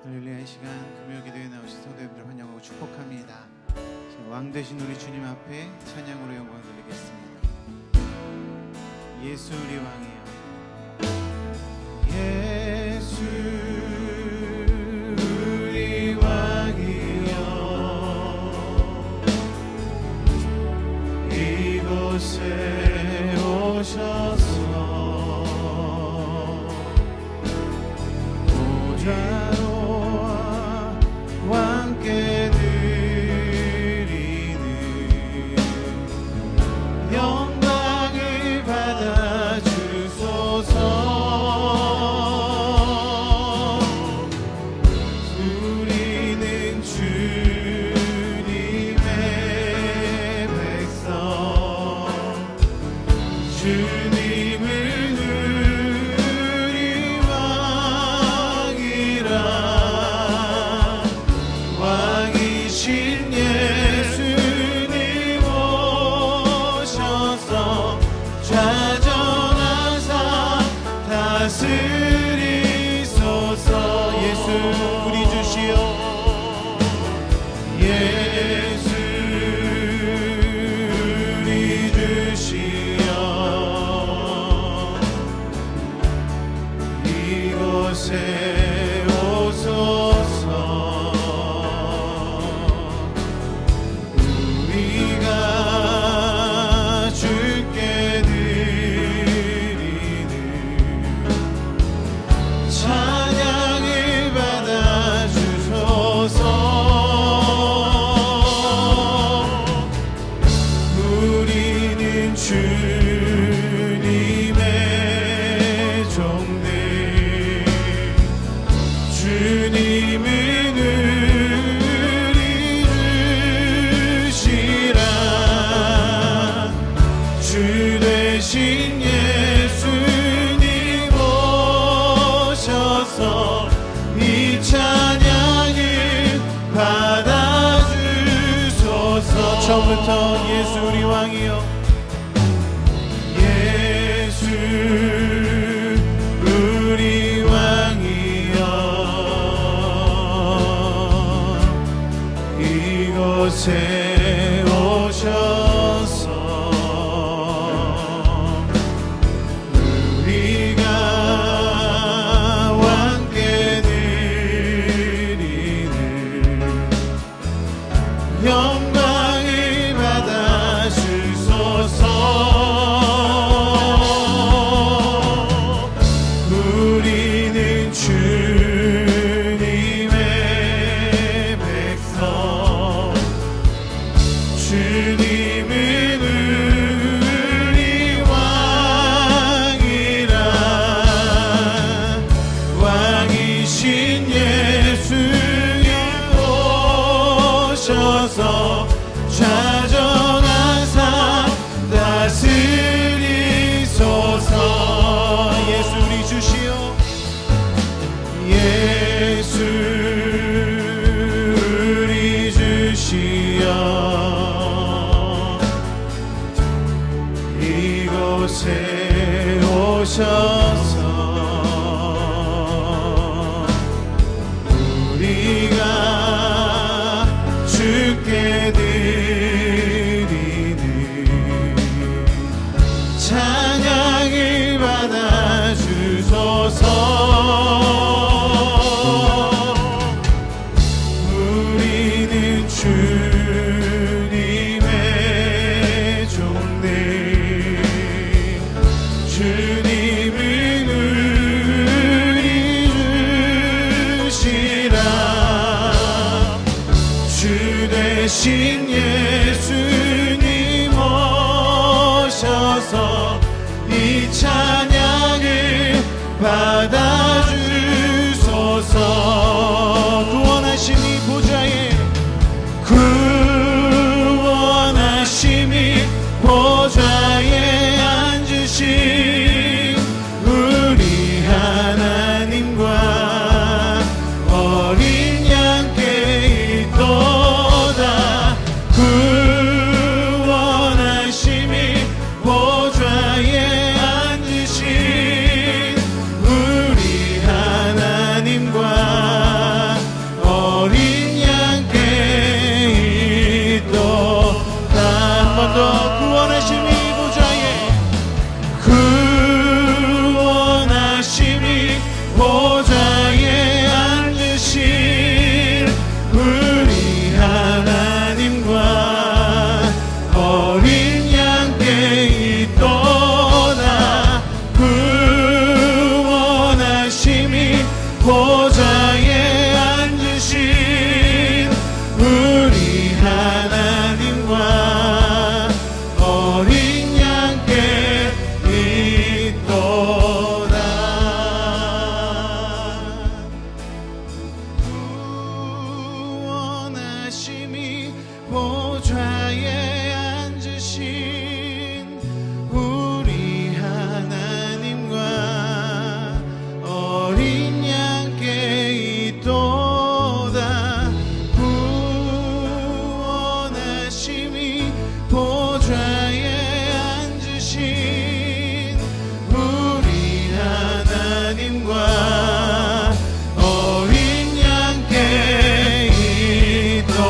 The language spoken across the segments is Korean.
할렐루야. 이 시간 금요 기도에 나오신 성도님들 환영하고 축복합니다. 왕 되신 우리 주님 앞에 찬양으로 영광 돌리겠습니다. 예수 우리 왕이여, 예수 우리 왕이여, 이곳에 오셔서 보좌로 왕께 드리는 영광을 받아 주소서. 우리는 주님의 백성, 주님을 우리 왕이라. 왕이신 예수님 오셔서 좌정하사 다스리소서. 예수 우리 주시오, 예수 우리 주시오. 이곳에 오소서. 우리가 주께 드리는 찬양을 받아 주소서. 우리는 주님의 종들, 주님은 우리 주시라. 주 되신 예수님 오셔서 이 찬양을 받아주소서. 처음부터 예수 우리 왕이여, 예수 우리 왕이여, 이곳에 오셔서 우리가 왕께 드리는 영광을 받아 주소서. 우리는 주님의 백성, 주님은 우리 왕이라. 왕이신 예수님 오셔서 좌정하사 다스리소서. 예수 우리 주시오, 예수 우리 주시오. 이곳에 오셔서 우리가 주께 드리는 찬양을 받아 주소서. 우리는 주님의 종들, 주님은 우리 주시라. 주 되신 예수님 오셔서 이 찬양을 받아주소서. 구원하심이 보좌에, 구원하심이 보좌에 앉으신 우리 하나님과 어린 양께 있도다. 구원하심이 보좌에 앉으신 우리 하나님과 보좌에 앉으신 우리 하나님과 어린 양께 있도다. 구원하심이 보좌에 앉으신 우리 하나님과 어린 양께 있도다.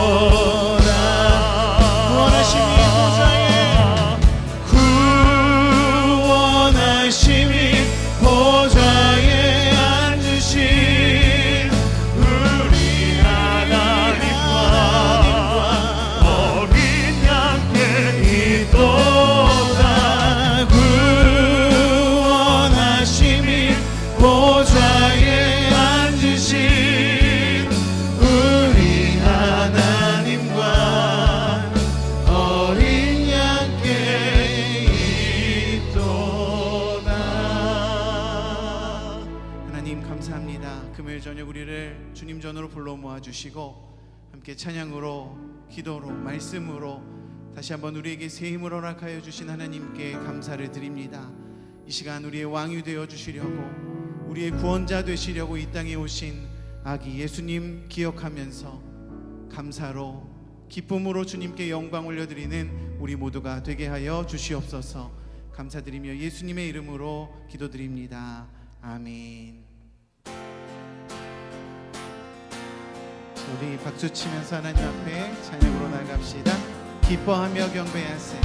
구원하심이 보좌에 앉으신 우리 하나님과 어린 양께 있도다. 구원하심이 보좌에 앉으신 우리 하나님과 어린 양께 있도다. 하나님 감사합니다. 금요일 저녁 우리를 주님 전으로 불러 모아주시고 함께 찬양으로, 기도로, 말씀으로 다시 한번 우리에게 새 힘을 허락하여 주신 하나님께 감사를 드립니다. 이 시간 우리의 왕이 되어 주시려고, 우리의 구원자 되시려고 이 땅에 오신 아기 예수님 기억하면서 감사로, 기쁨으로 주님께 영광 올려드리는 우리 모두가 되게 하여 주시옵소서. 감사드리며 예수님의 이름으로 기도드립니다. 아멘. 우리 박수 치면서 하나님 앞에 찬양으로 나갑시다. 기뻐하며 경배하세.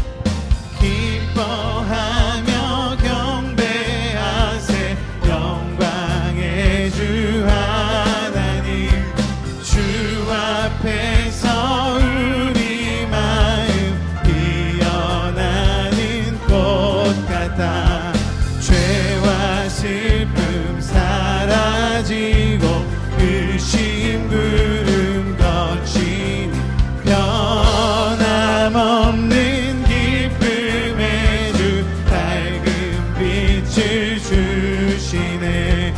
기뻐하며 경배하세. 영광의 주 하나님, 주 앞에서 우리 마음 피어나는 꽃 같아. 죄와 슬픔 사라지고 의심 구름 거치니 변함없는 기쁨의 주 밝은 빛을 주시네.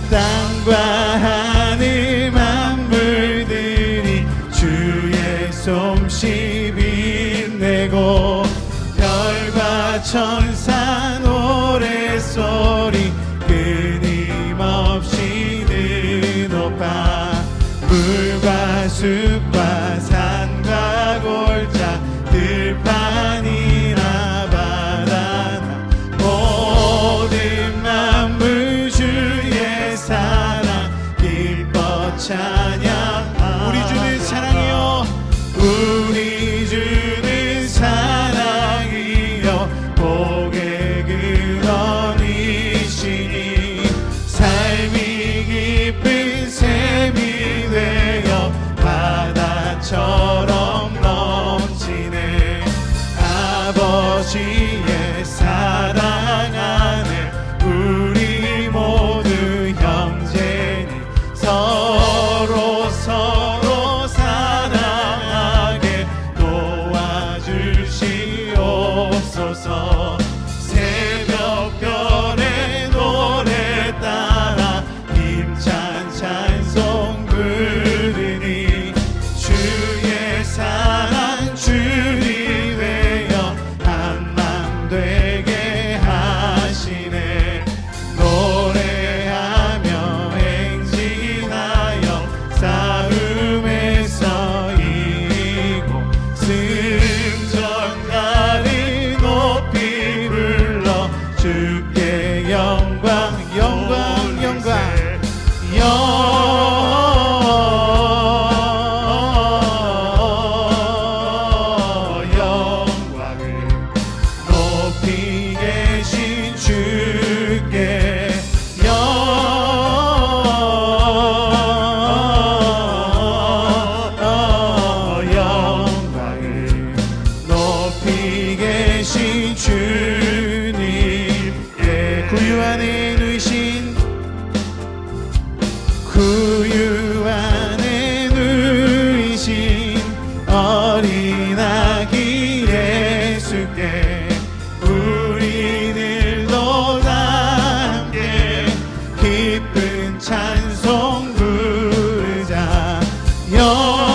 땅과 하늘 만물들이 주의 솜씨 빛내고 별과 천사 노래소리 끊임없이 드높아. 물과 숲과 산과 골짜 들판이나 바다나 모든 만물 주의 사랑 기뻐 찬양. 우리 주는 사랑이요, 우리 주는 사랑이요, 복의 근원이시니 삶이 깊은 샘이 되어 바다처럼 넘치네. 아버지의 사랑 안에 우리 모두 형제니 서로 사랑하게 도와주시옵소서. 새벽별의 노래 따라 힘찬 찬송 부르니 주의 사랑 줄이 되어 한맘 되게 하시네. 노래하며 행진하여 싸움에서 이기고 승전가를 높이 불러 주께 영광 영광 영광 영광을 높이 계신 주께 영광을 높이 계신 주님께 구유 안에 누이신 구유 안에 누이신 어린아기 예수께 우리들도 다 함께 기쁜 찬송 부르자. 영광을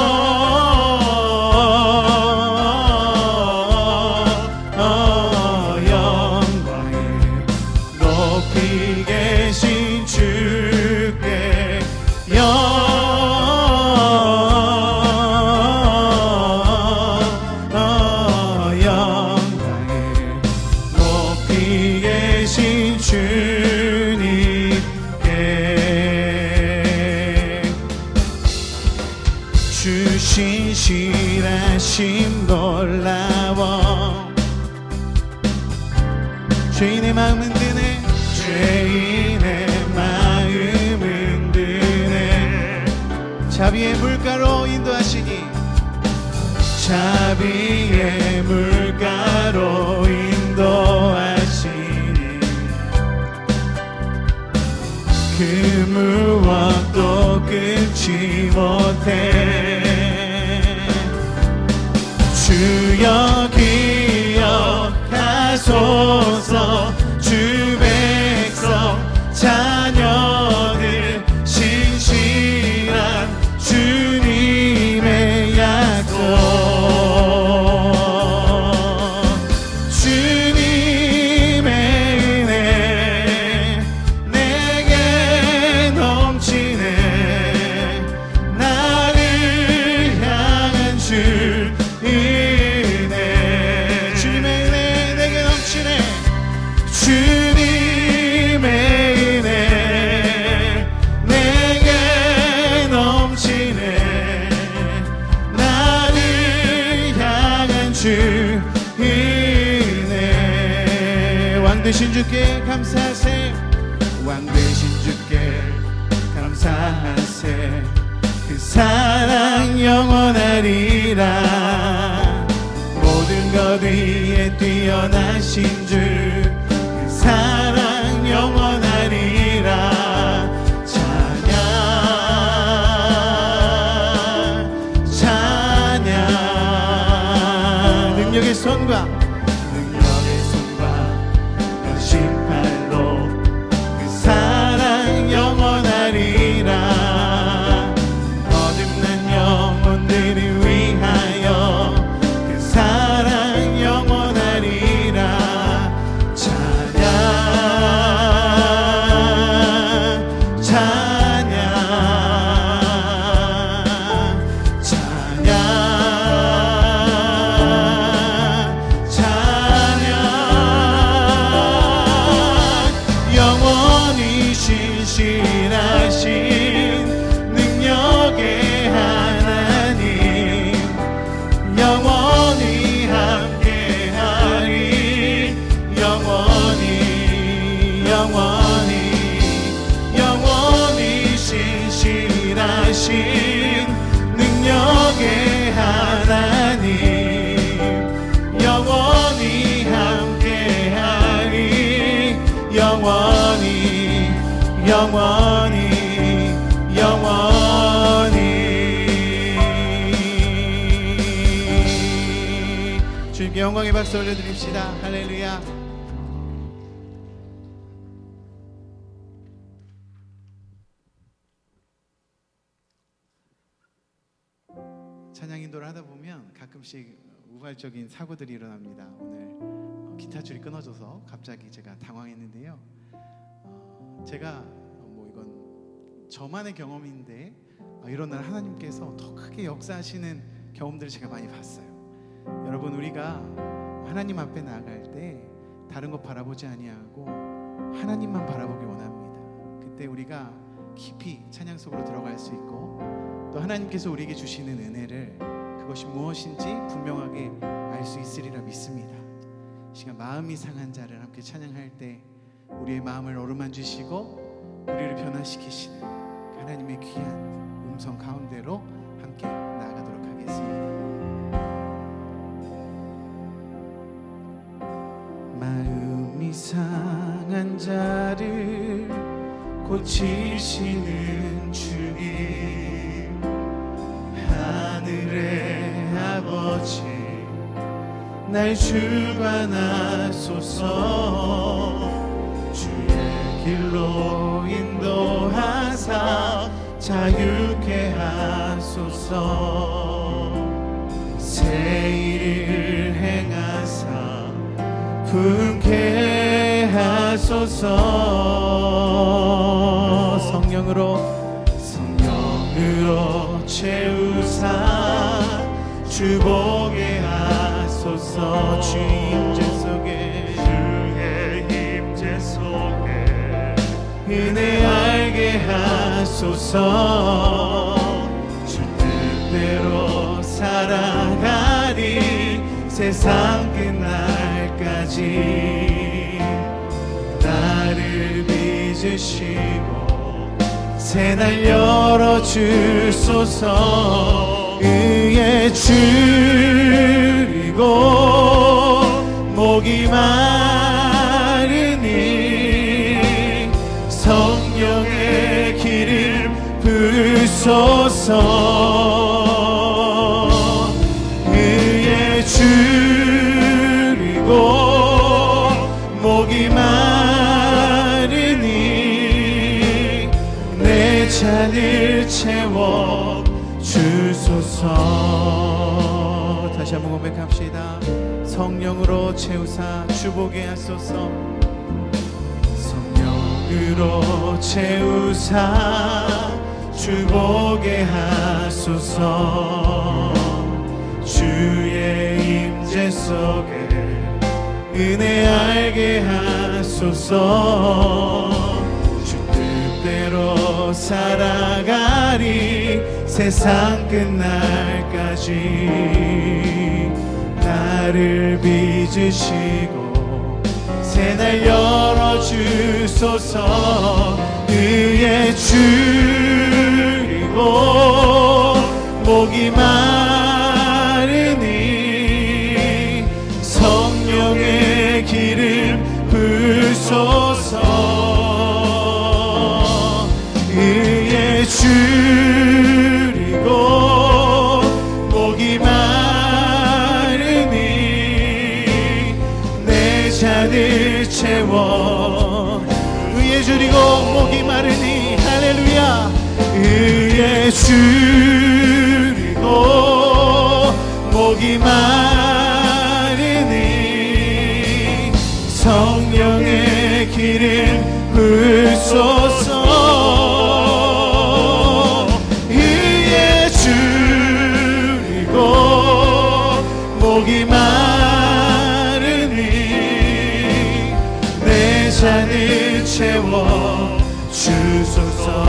일하심 놀라워. 죄인의 마음은 드네, 죄인의 마음은 드네. 자비의 물가로 인도하시니, 자비의 물가로 인도하시니, 그 무엇도 끊지 못해. 주여 기억하소서. 주 백성 자녀들 신실한 주님의 약속. 주님의 은혜 내게 넘치네. 나를 향한 주 은혜. 주님의 은혜 내게 넘치네. 주님의 은혜 내게 넘치네. 나를 향한 주 은혜. 왕 되신 주께 감사하세. 왕 되신 주께 감사하세. 그 사랑 영원하리라. 모든 것 위에 뛰어나신 주, 그 사랑 영원하리라. 찬양 찬양. 능력의 손과 여신 팔로 그 사랑 영원하리라. 거듭난 영혼들을 위하여 그 사랑 영원하리라. 찬양 찬양 찬양 찬양. 영원히 신실하신 능력의 하나님, 영원히 함께하리. 영원히 신실하신 능력의 하나님, 영원히 함께하리. 영원히 주님께 영광의 박수 올려드립시다. 할렐루야. 찬양 인도를 하다 보면 가끔씩 우발적인 사고들이 일어납니다. 오늘 기타 줄이 끊어져서 갑자기 제가 당황했는데요. 제가 이건 저만의 경험인데 이런 날 하나님께서 더 크게 역사하시는 경험들을 제가 많이 봤어요. 여러분, 우리가 하나님 앞에 나아갈 때 다른 것 바라보지 아니하고 하나님만 바라보기 원합니다. 그때 우리가 깊이 찬양 속으로 들어갈 수 있고, 또 하나님께서 우리에게 주시는 은혜를, 그것이 무엇인지 분명하게 알 수 있으리라 믿습니다. 이 시간 마음이 상한 자를 함께 찬양할 때 우리의 마음을 어루만지시고 우리를 변화시키시는 하나님의 귀한 음성 가운데로 함께 나아가도록 하겠습니다. 마음이 상한 자를 고치시는 주님, 하늘의 아버지 날 주관하소서. 주의 길로 인도하사 자유케 하소서. 새 일을 행하사 분케 하소서. 성령으로 채우사 주보게 하소서. 주의 임재 속에 은혜 알게 하소서. 주 뜻대로 살아 살아가리 세상 끝날까지. 나를 빚으시고 새날 열어주소서. 의에 줄이고 목이 마르니 성령의 기름 부소서. 의에 줄이고 목이 마르니 내 잔을 채워 주소서. 다시 한번 고백합시다. 성령으로 채우사 주보게 하소서. 성령으로 채우사 주보게 하소서. 주의 임재 속에 은혜 알게 하소서. 주 뜻대로 살아가리 세상 끝날까지. 나를 빚으시고 새날 열어주소서. 의에 줄이고 목이 마르니 성령의 기름 부소서. 의에 줄이고 목이 마르니 내 잔을 채워. 의에 줄이고 목이 마르니 할렐루야. 의에 줄이고 목이 마르니 성령의 기름 부소서. 의에 줄이고 목이 마르니 내 잔을 채워 주소서.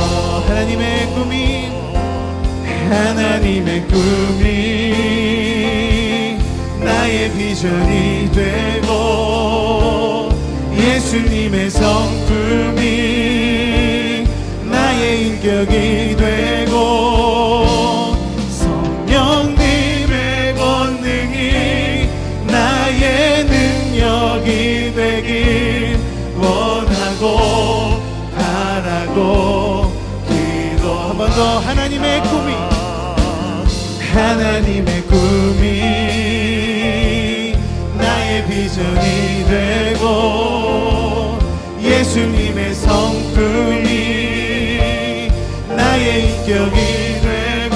하나님의 꿈이 나의 비전이 되고 예수님의 성품이 나의 인격이 되고 성령님의 권능이 나의 능력이 되길 원하고 바라고 기도. 한 번 더. 하나님의 꿈이 나의 비전이 되고 예수님의 성품이 나의 인격이 되고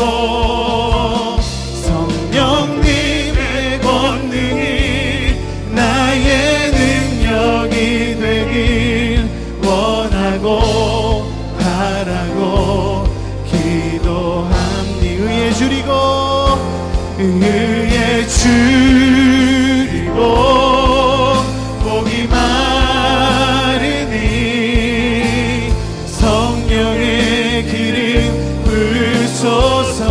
성령님의 권능이 나의 능력이 되길 원하고 바라고 기도합니. 의에 줄이고 목이 마르니 성령의 기름 부소서.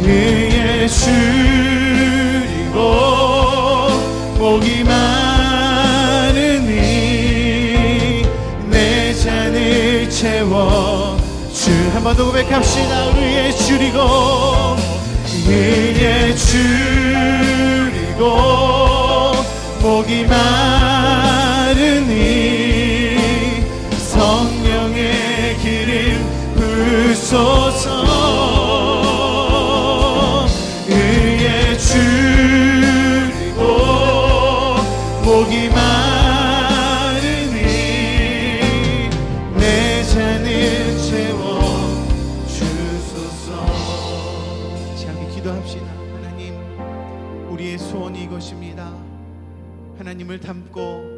의에 줄이고 목이 마르니 내 잔을 채워 주. 한 번 더 고백합시다. 의에 줄이고 목이 마르니 성령의 기름 부소서. 의에 줄이고 목이 마르니 내 잔을 채워 주소서. 함께 기도합시다. 하나님, 우리의 소원이 이것입니다. 하나님을 닮고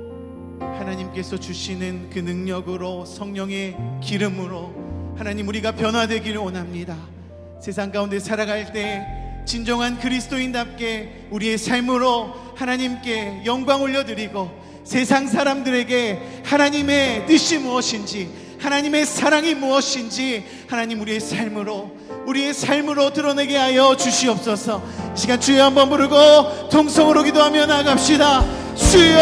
하나님께서 주시는 그 능력으로 성령의 기름으로 하나님 우리가 변화되기를 원합니다. 세상 가운데 살아갈 때 진정한 그리스도인답게 우리의 삶으로 하나님께 영광 올려드리고 세상 사람들에게 하나님의 뜻이 무엇인지 하나님의 사랑이 무엇인지 하나님 우리의 삶으로 우리의 삶으로 드러내게 하여 주시옵소서. 이 시간 주여 한번 부르고 통성으로 기도하며 나갑시다. 주여!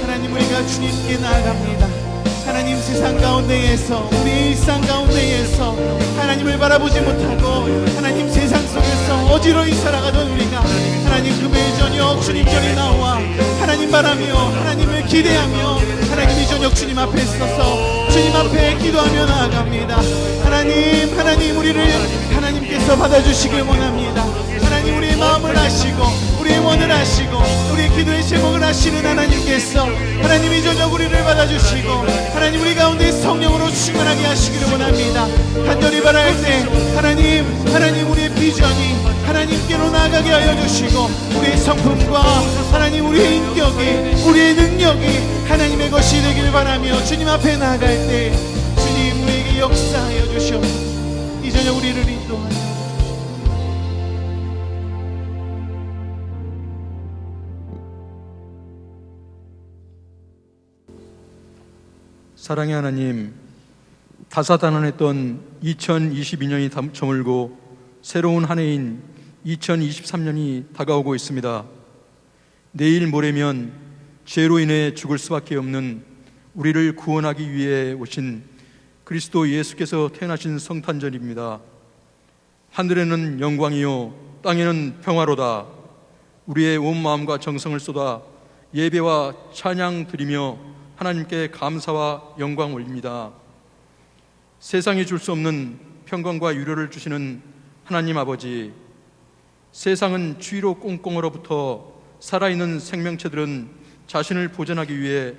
하나님 우리가 주님께 나아갑니다. 하나님 세상 가운데에서 우리 일상 가운데에서 하나님을 바라보지 못하고 하나님 세상 속에서 어지러이 살아가던 우리가 하나님 금요일 저녁 주님 전에 나와 하나님 바라며 하나님을 기대하며 하나님 이 저녁 주님 앞에 서서 주님 앞에 기도하며 나아갑니다. 하나님 우리를 하나님께서 받아주시길 원합니다. 하나님 우리의 마음을 아시고 우리의 원을 아시고 우리의 기도의 제목을 아시는 하나님께서 하나님 이 저녁 우리를 받아주시고 하나님 우리 가운데 성령으로 충만하게 하시기를 원합니다. 간절히 바랄 때 하나님 우리의 비전이 하나님께로 나아가게 하여 주시고 우리의 성품과 하나님 우리의 인격이 우리의 능력이 하나님의 것이 되길 바라며 주님 앞에 나아갈 때 주님 우리에게 역사하여 주시옵소서. 이 저녁 우리를 인도하여 주시옵소서. 사랑의 하나님, 다사다난했던 2022년이 저물고 새로운 한 해인 2023년이 다가오고 있습니다. 내일 모레면 죄로 인해 죽을 수밖에 없는 우리를 구원하기 위해 오신 그리스도 예수께서 태어나신 성탄절입니다. 하늘에는 영광이요 땅에는 평화로다. 우리의 온 마음과 정성을 쏟아 예배와 찬양 드리며 하나님께 감사와 영광 올립니다. 세상이 줄 수 없는 평강과 유료를 주시는 하나님 아버지, 세상은 추위로 꽁꽁 얼어붙어 살아있는 생명체들은 자신을 보존하기 위해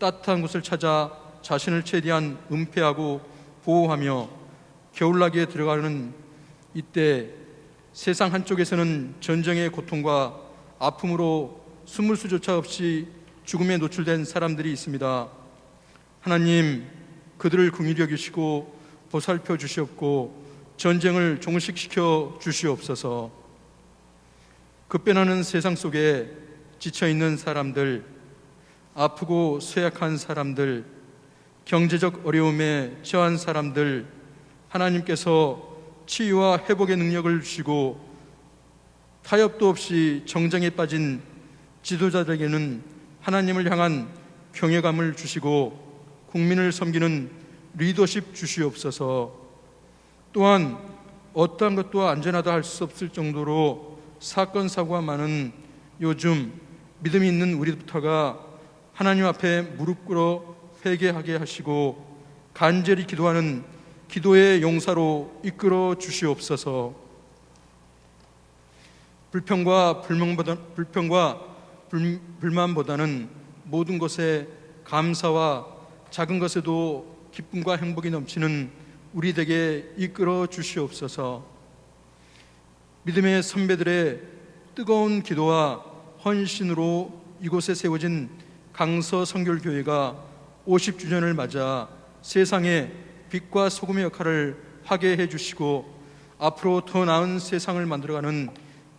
따뜻한 곳을 찾아 자신을 최대한 은폐하고 보호하며 겨울나기에 들어가는 이때 세상 한쪽에서는 전쟁의 고통과 아픔으로 숨을 수조차 없이 죽음에 노출된 사람들이 있습니다. 하나님, 그들을 긍휼히 여기시고 보살펴 주시옵고 전쟁을 종식시켜 주시옵소서. 급변하는 세상 속에 지쳐있는 사람들, 아프고 쇠약한 사람들, 경제적 어려움에 처한 사람들, 하나님께서 치유와 회복의 능력을 주시고 타협도 없이 정쟁에 빠진 지도자들에게는 하나님을 향한 경외감을 주시고 국민을 섬기는 리더십 주시옵소서. 또한 어떠한 것도 안전하다 할 수 없을 정도로 사건 사고가 많은 요즘 믿음이 있는 우리부터가 하나님 앞에 무릎 꿇어 회개하게 하시고 간절히 기도하는 기도의 용사로 이끌어 주시옵소서. 불평과 불만보다는 모든 것에 감사와 작은 것에도 기쁨과 행복이 넘치는 우리 되게 이끌어 주시옵소서. 믿음의 선배들의 뜨거운 기도와 헌신으로 이곳에 세워진 강서 성결교회가 50주년을 맞아 세상에 빛과 소금의 역할을 하게 해주시고 앞으로 더 나은 세상을 만들어가는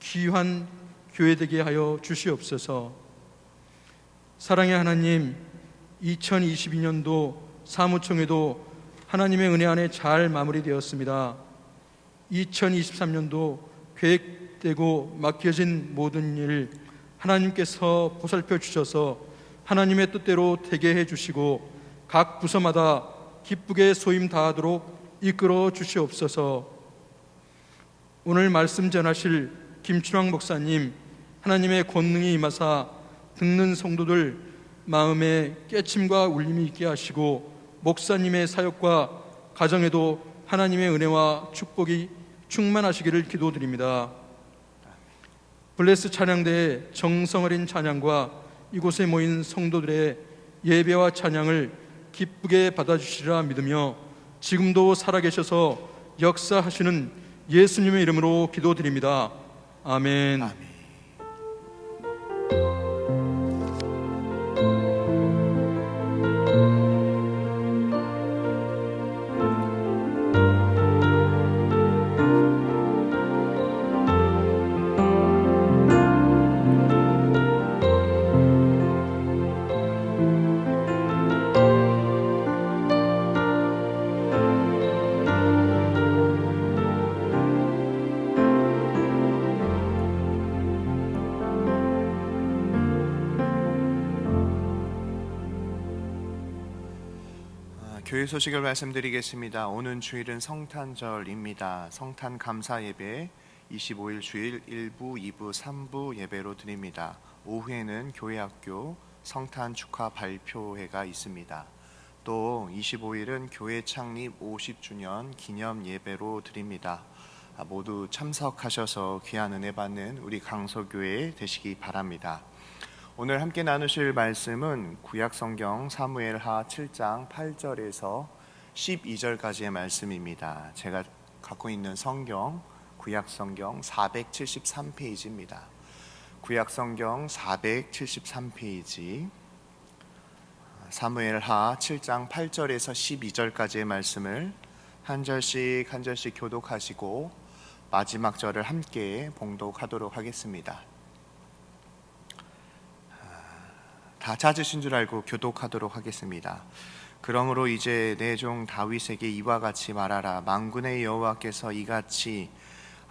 귀한 교회 되게 하여 주시옵소서. 사랑의 하나님, 2022년도 사무총회도 하나님의 은혜 안에 잘 마무리되었습니다. 2023년도 계획되고 맡겨진 모든 일 하나님께서 보살펴 주셔서 하나님의 뜻대로 되게 해주시고 각 부서마다 기쁘게 소임 다하도록 이끌어 주시옵소서. 오늘 말씀 전하실 김춘왕 목사님, 하나님의 권능이 임하사 듣는 성도들 마음에 깨침과 울림이 있게 하시고 목사님의 사역과 가정에도 하나님의 은혜와 축복이 충만하시기를 기도드립니다. 블레스 찬양대의 정성 어린 찬양과 이곳에 모인 성도들의 예배와 찬양을 기쁘게 받아주시리라 믿으며 지금도 살아계셔서 역사하시는 예수님의 이름으로 기도드립니다. 아멘. 아멘. 교회 소식을 말씀드리겠습니다. 오는 주일은 성탄절입니다. 성탄 감사 예배 25일 주일 1부, 2부, 3부 예배로 드립니다. 오후에는 교회학교 성탄 축하 발표회가 있습니다. 또 25일은 교회 창립 50주년 기념 예배로 드립니다. 모두 참석하셔서 귀한 은혜 받는 우리 강서교회 되시기 바랍니다. 오늘 함께 나누실 말씀은 구약성경 사무엘하 7장 8절에서 12절까지의 말씀입니다. 제가 갖고 있는 성경 구약성경 473페이지입니다. 구약성경 473페이지 사무엘하 7장 8절에서 12절까지의 말씀을 한 절씩 교독하시고 마지막 절을 함께 봉독하도록 하겠습니다. 다 찾으신 줄 알고 교독하도록 하겠습니다. 그러므로 이제 내 종 다윗에게 이와 같이 말하라. 만군의 여호와께서 이같이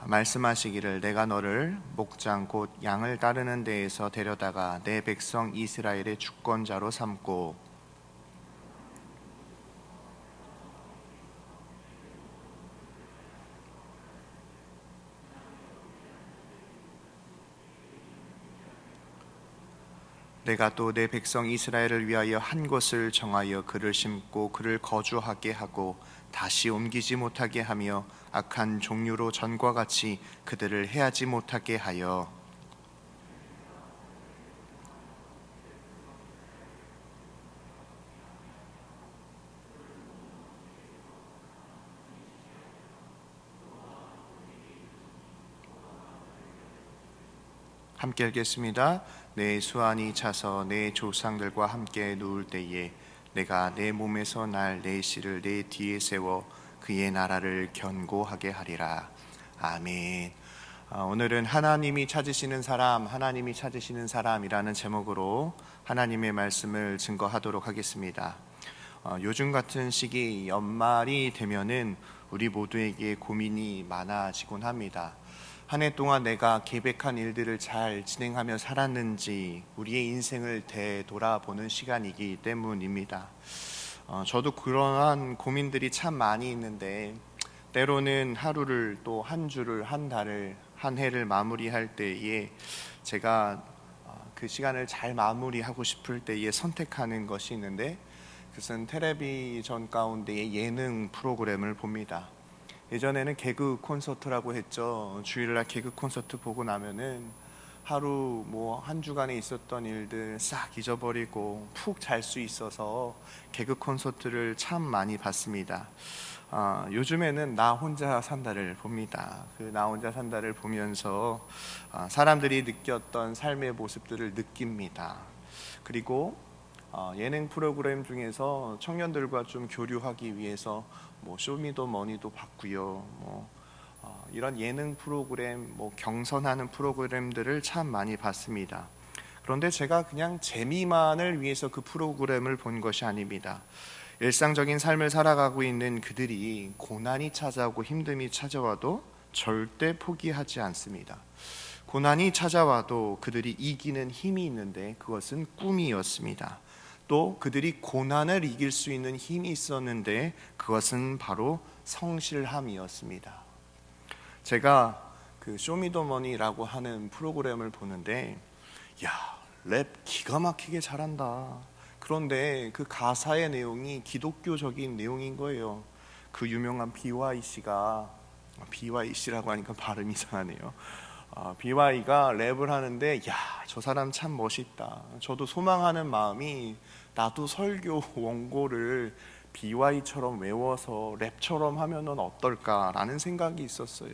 말씀하시기를 내가 너를 목장 곧 양을 따르는 데에서 데려다가 내 백성 이스라엘의 주권자로 삼고 내가 또 내 백성 이스라엘을 위하여 한 곳을 정하여 그를 심고 그를 거주하게 하고 다시 옮기지 못하게 하며 악한 종류로 전과 같이 그들을 해하지 못하게 하여 함께 읽겠습니다. 내 수완이 차서 내 조상들과 함께 누울 때에 내가 내 몸에서 날 내 씨를 내 뒤에 세워 그의 나라를 견고하게 하리라. 아멘. 오늘은 하나님이 찾으시는 사람이라는 제목으로 하나님의 말씀을 증거하도록 하겠습니다. 요즘 같은 시기 연말이 되면은 우리 모두에게 고민이 많아지곤 합니다. 한 해 동안 내가 계획한 일들을 잘 진행하며 살았는지 우리의 인생을 되돌아보는 시간이기 때문입니다. 저도 그러한 고민들이 참 많이 있는데 때로는 하루를 또 한 주를 한 달을 한 해를 마무리할 때에 제가 그 시간을 잘 마무리하고 싶을 때에 선택하는 것이 있는데 그것은 텔레비전 가운데의 예능 프로그램을 봅니다. 예전에는 개그 콘서트라고 했죠. 주일날 개그 콘서트 보고 나면은 하루 한 주간에 있었던 일들 싹 잊어버리고 푹 잘 수 있어서 개그 콘서트를 참 많이 봤습니다. 요즘에는 나 혼자 산다를 봅니다. 그 나 혼자 산다를 보면서 사람들이 느꼈던 삶의 모습들을 느낍니다. 그리고 예능 프로그램 중에서 청년들과 좀 교류하기 위해서 쇼미더머니도 봤고요. 이런 예능 프로그램, 경선하는 프로그램들을 참 많이 봤습니다. 그런데 제가 그냥 재미만을 위해서 그 프로그램을 본 것이 아닙니다. 일상적인 삶을 살아가고 있는 그들이 고난이 찾아오고 힘듦이 찾아와도 절대 포기하지 않습니다. 고난이 찾아와도 그들이 이기는 힘이 있는데 그것은 꿈이었습니다. 또 그들이 고난을 이길 수 있는 힘이 있었는데 그것은 바로 성실함이었습니다. 제가 그 쇼미더머니라고 하는 프로그램을 보는데 랩 기가 막히게 잘한다. 그런데 그 가사의 내용이 기독교적인 내용인 거예요. 그 유명한 BYC가 BYC라고 하니까 발음이 이상하네요. BY가 랩을 하는데 저 사람 참 멋있다. 저도 소망하는 마음이 나도 설교 원고를 BY처럼 외워서 랩처럼 하면은 어떨까라는 생각이 있었어요.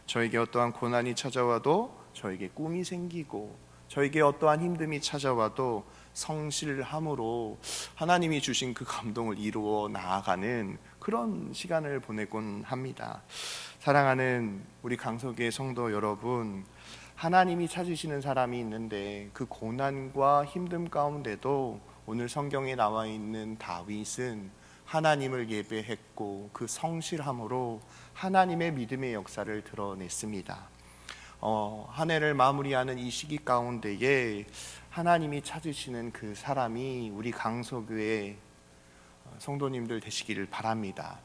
저에게 어떠한 고난이 찾아와도 저에게 꿈이 생기고 저에게 어떠한 힘듦이 찾아와도 성실함으로 하나님이 주신 그 감동을 이루어 나아가는 그런 시간을 보내곤 합니다. 사랑하는 우리 강서교회 성도 여러분, 하나님이 찾으시는 사람이 있는데 그 고난과 힘듦 가운데도 오늘 성경에 나와 있는 다윗은 하나님을 예배했고 그 성실함으로 하나님의 믿음의 역사를 드러냈습니다. 한 해를 마무리하는 이 시기 가운데에 하나님이 찾으시는 그 사람이 우리 강서교회 성도님들 되시기를 바랍니다.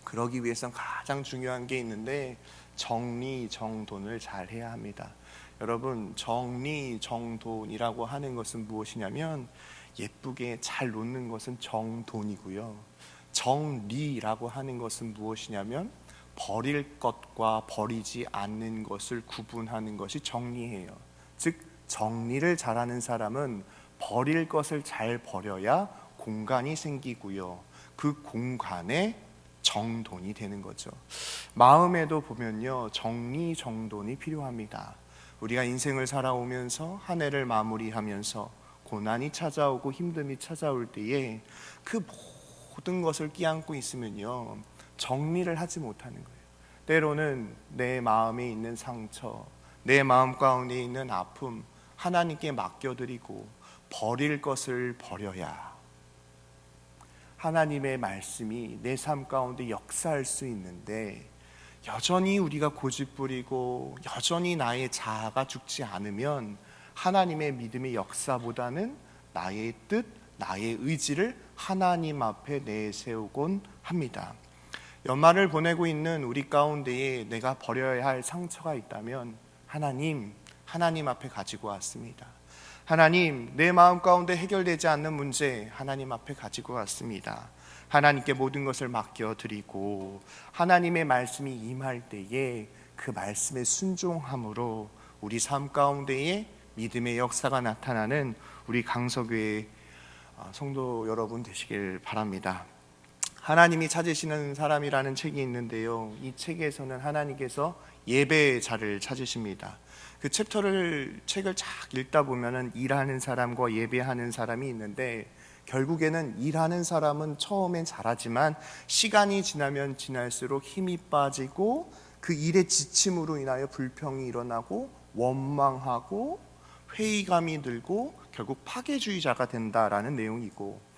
그러기 위해선 가장 중요한 게 있는데 정리정돈을 잘 해야 합니다. 여러분, 정리정돈이라고 하는 것은 무엇이냐면 예쁘게 잘 놓는 것은 정돈이고요. 정리라고 하는 것은 무엇이냐면 버릴 것과 버리지 않는 것을 구분하는 것이 정리예요. 즉 정리를 잘하는 사람은 버릴 것을 잘 버려야 공간이 생기고요. 그 공간에 정돈이 되는 거죠. 마음에도 보면요, 정리정돈이 필요합니다. 우리가 인생을 살아오면서 한 해를 마무리하면서 고난이 찾아오고 힘듦이 찾아올 때에 그 모든 것을 끼안고 있으면요, 정리를 하지 못하는 거예요. 때로는 내 마음에 있는 상처, 내 마음 가운데 있는 아픔 하나님께 맡겨드리고 버릴 것을 버려야 하나님의 말씀이 내 삶 가운데 역사할 수 있는데, 여전히 우리가 고집부리고 여전히 나의 자아가 죽지 않으면 하나님의 믿음의 역사보다는 나의 뜻, 나의 의지를 하나님 앞에 내세우곤 합니다. 연말을 보내고 있는 우리 가운데에 내가 버려야 할 상처가 있다면 하나님 앞에 가지고 왔습니다. 하나님, 내 마음 가운데 해결되지 않는 문제 하나님 앞에 가지고 왔습니다. 하나님께 모든 것을 맡겨드리고 하나님의 말씀이 임할 때에 그 말씀에 순종함으로 우리 삶 가운데에 믿음의 역사가 나타나는 우리 강서교회 성도 여러분 되시길 바랍니다. 하나님이 찾으시는 사람이라는 책이 있는데요, 이 책에서는 하나님께서 예배자를 찾으십니다. 그 책을 쫙 읽다 보면은 일하는 사람과 예배하는 사람이 있는데, 결국에는 일하는 사람은 처음엔 잘하지만 시간이 지나면 지날수록 힘이 빠지고 그 일의 지침으로 인하여 불평이 일어나고 원망하고 회의감이 들고 결국 파괴주의자가 된다라는 내용이고,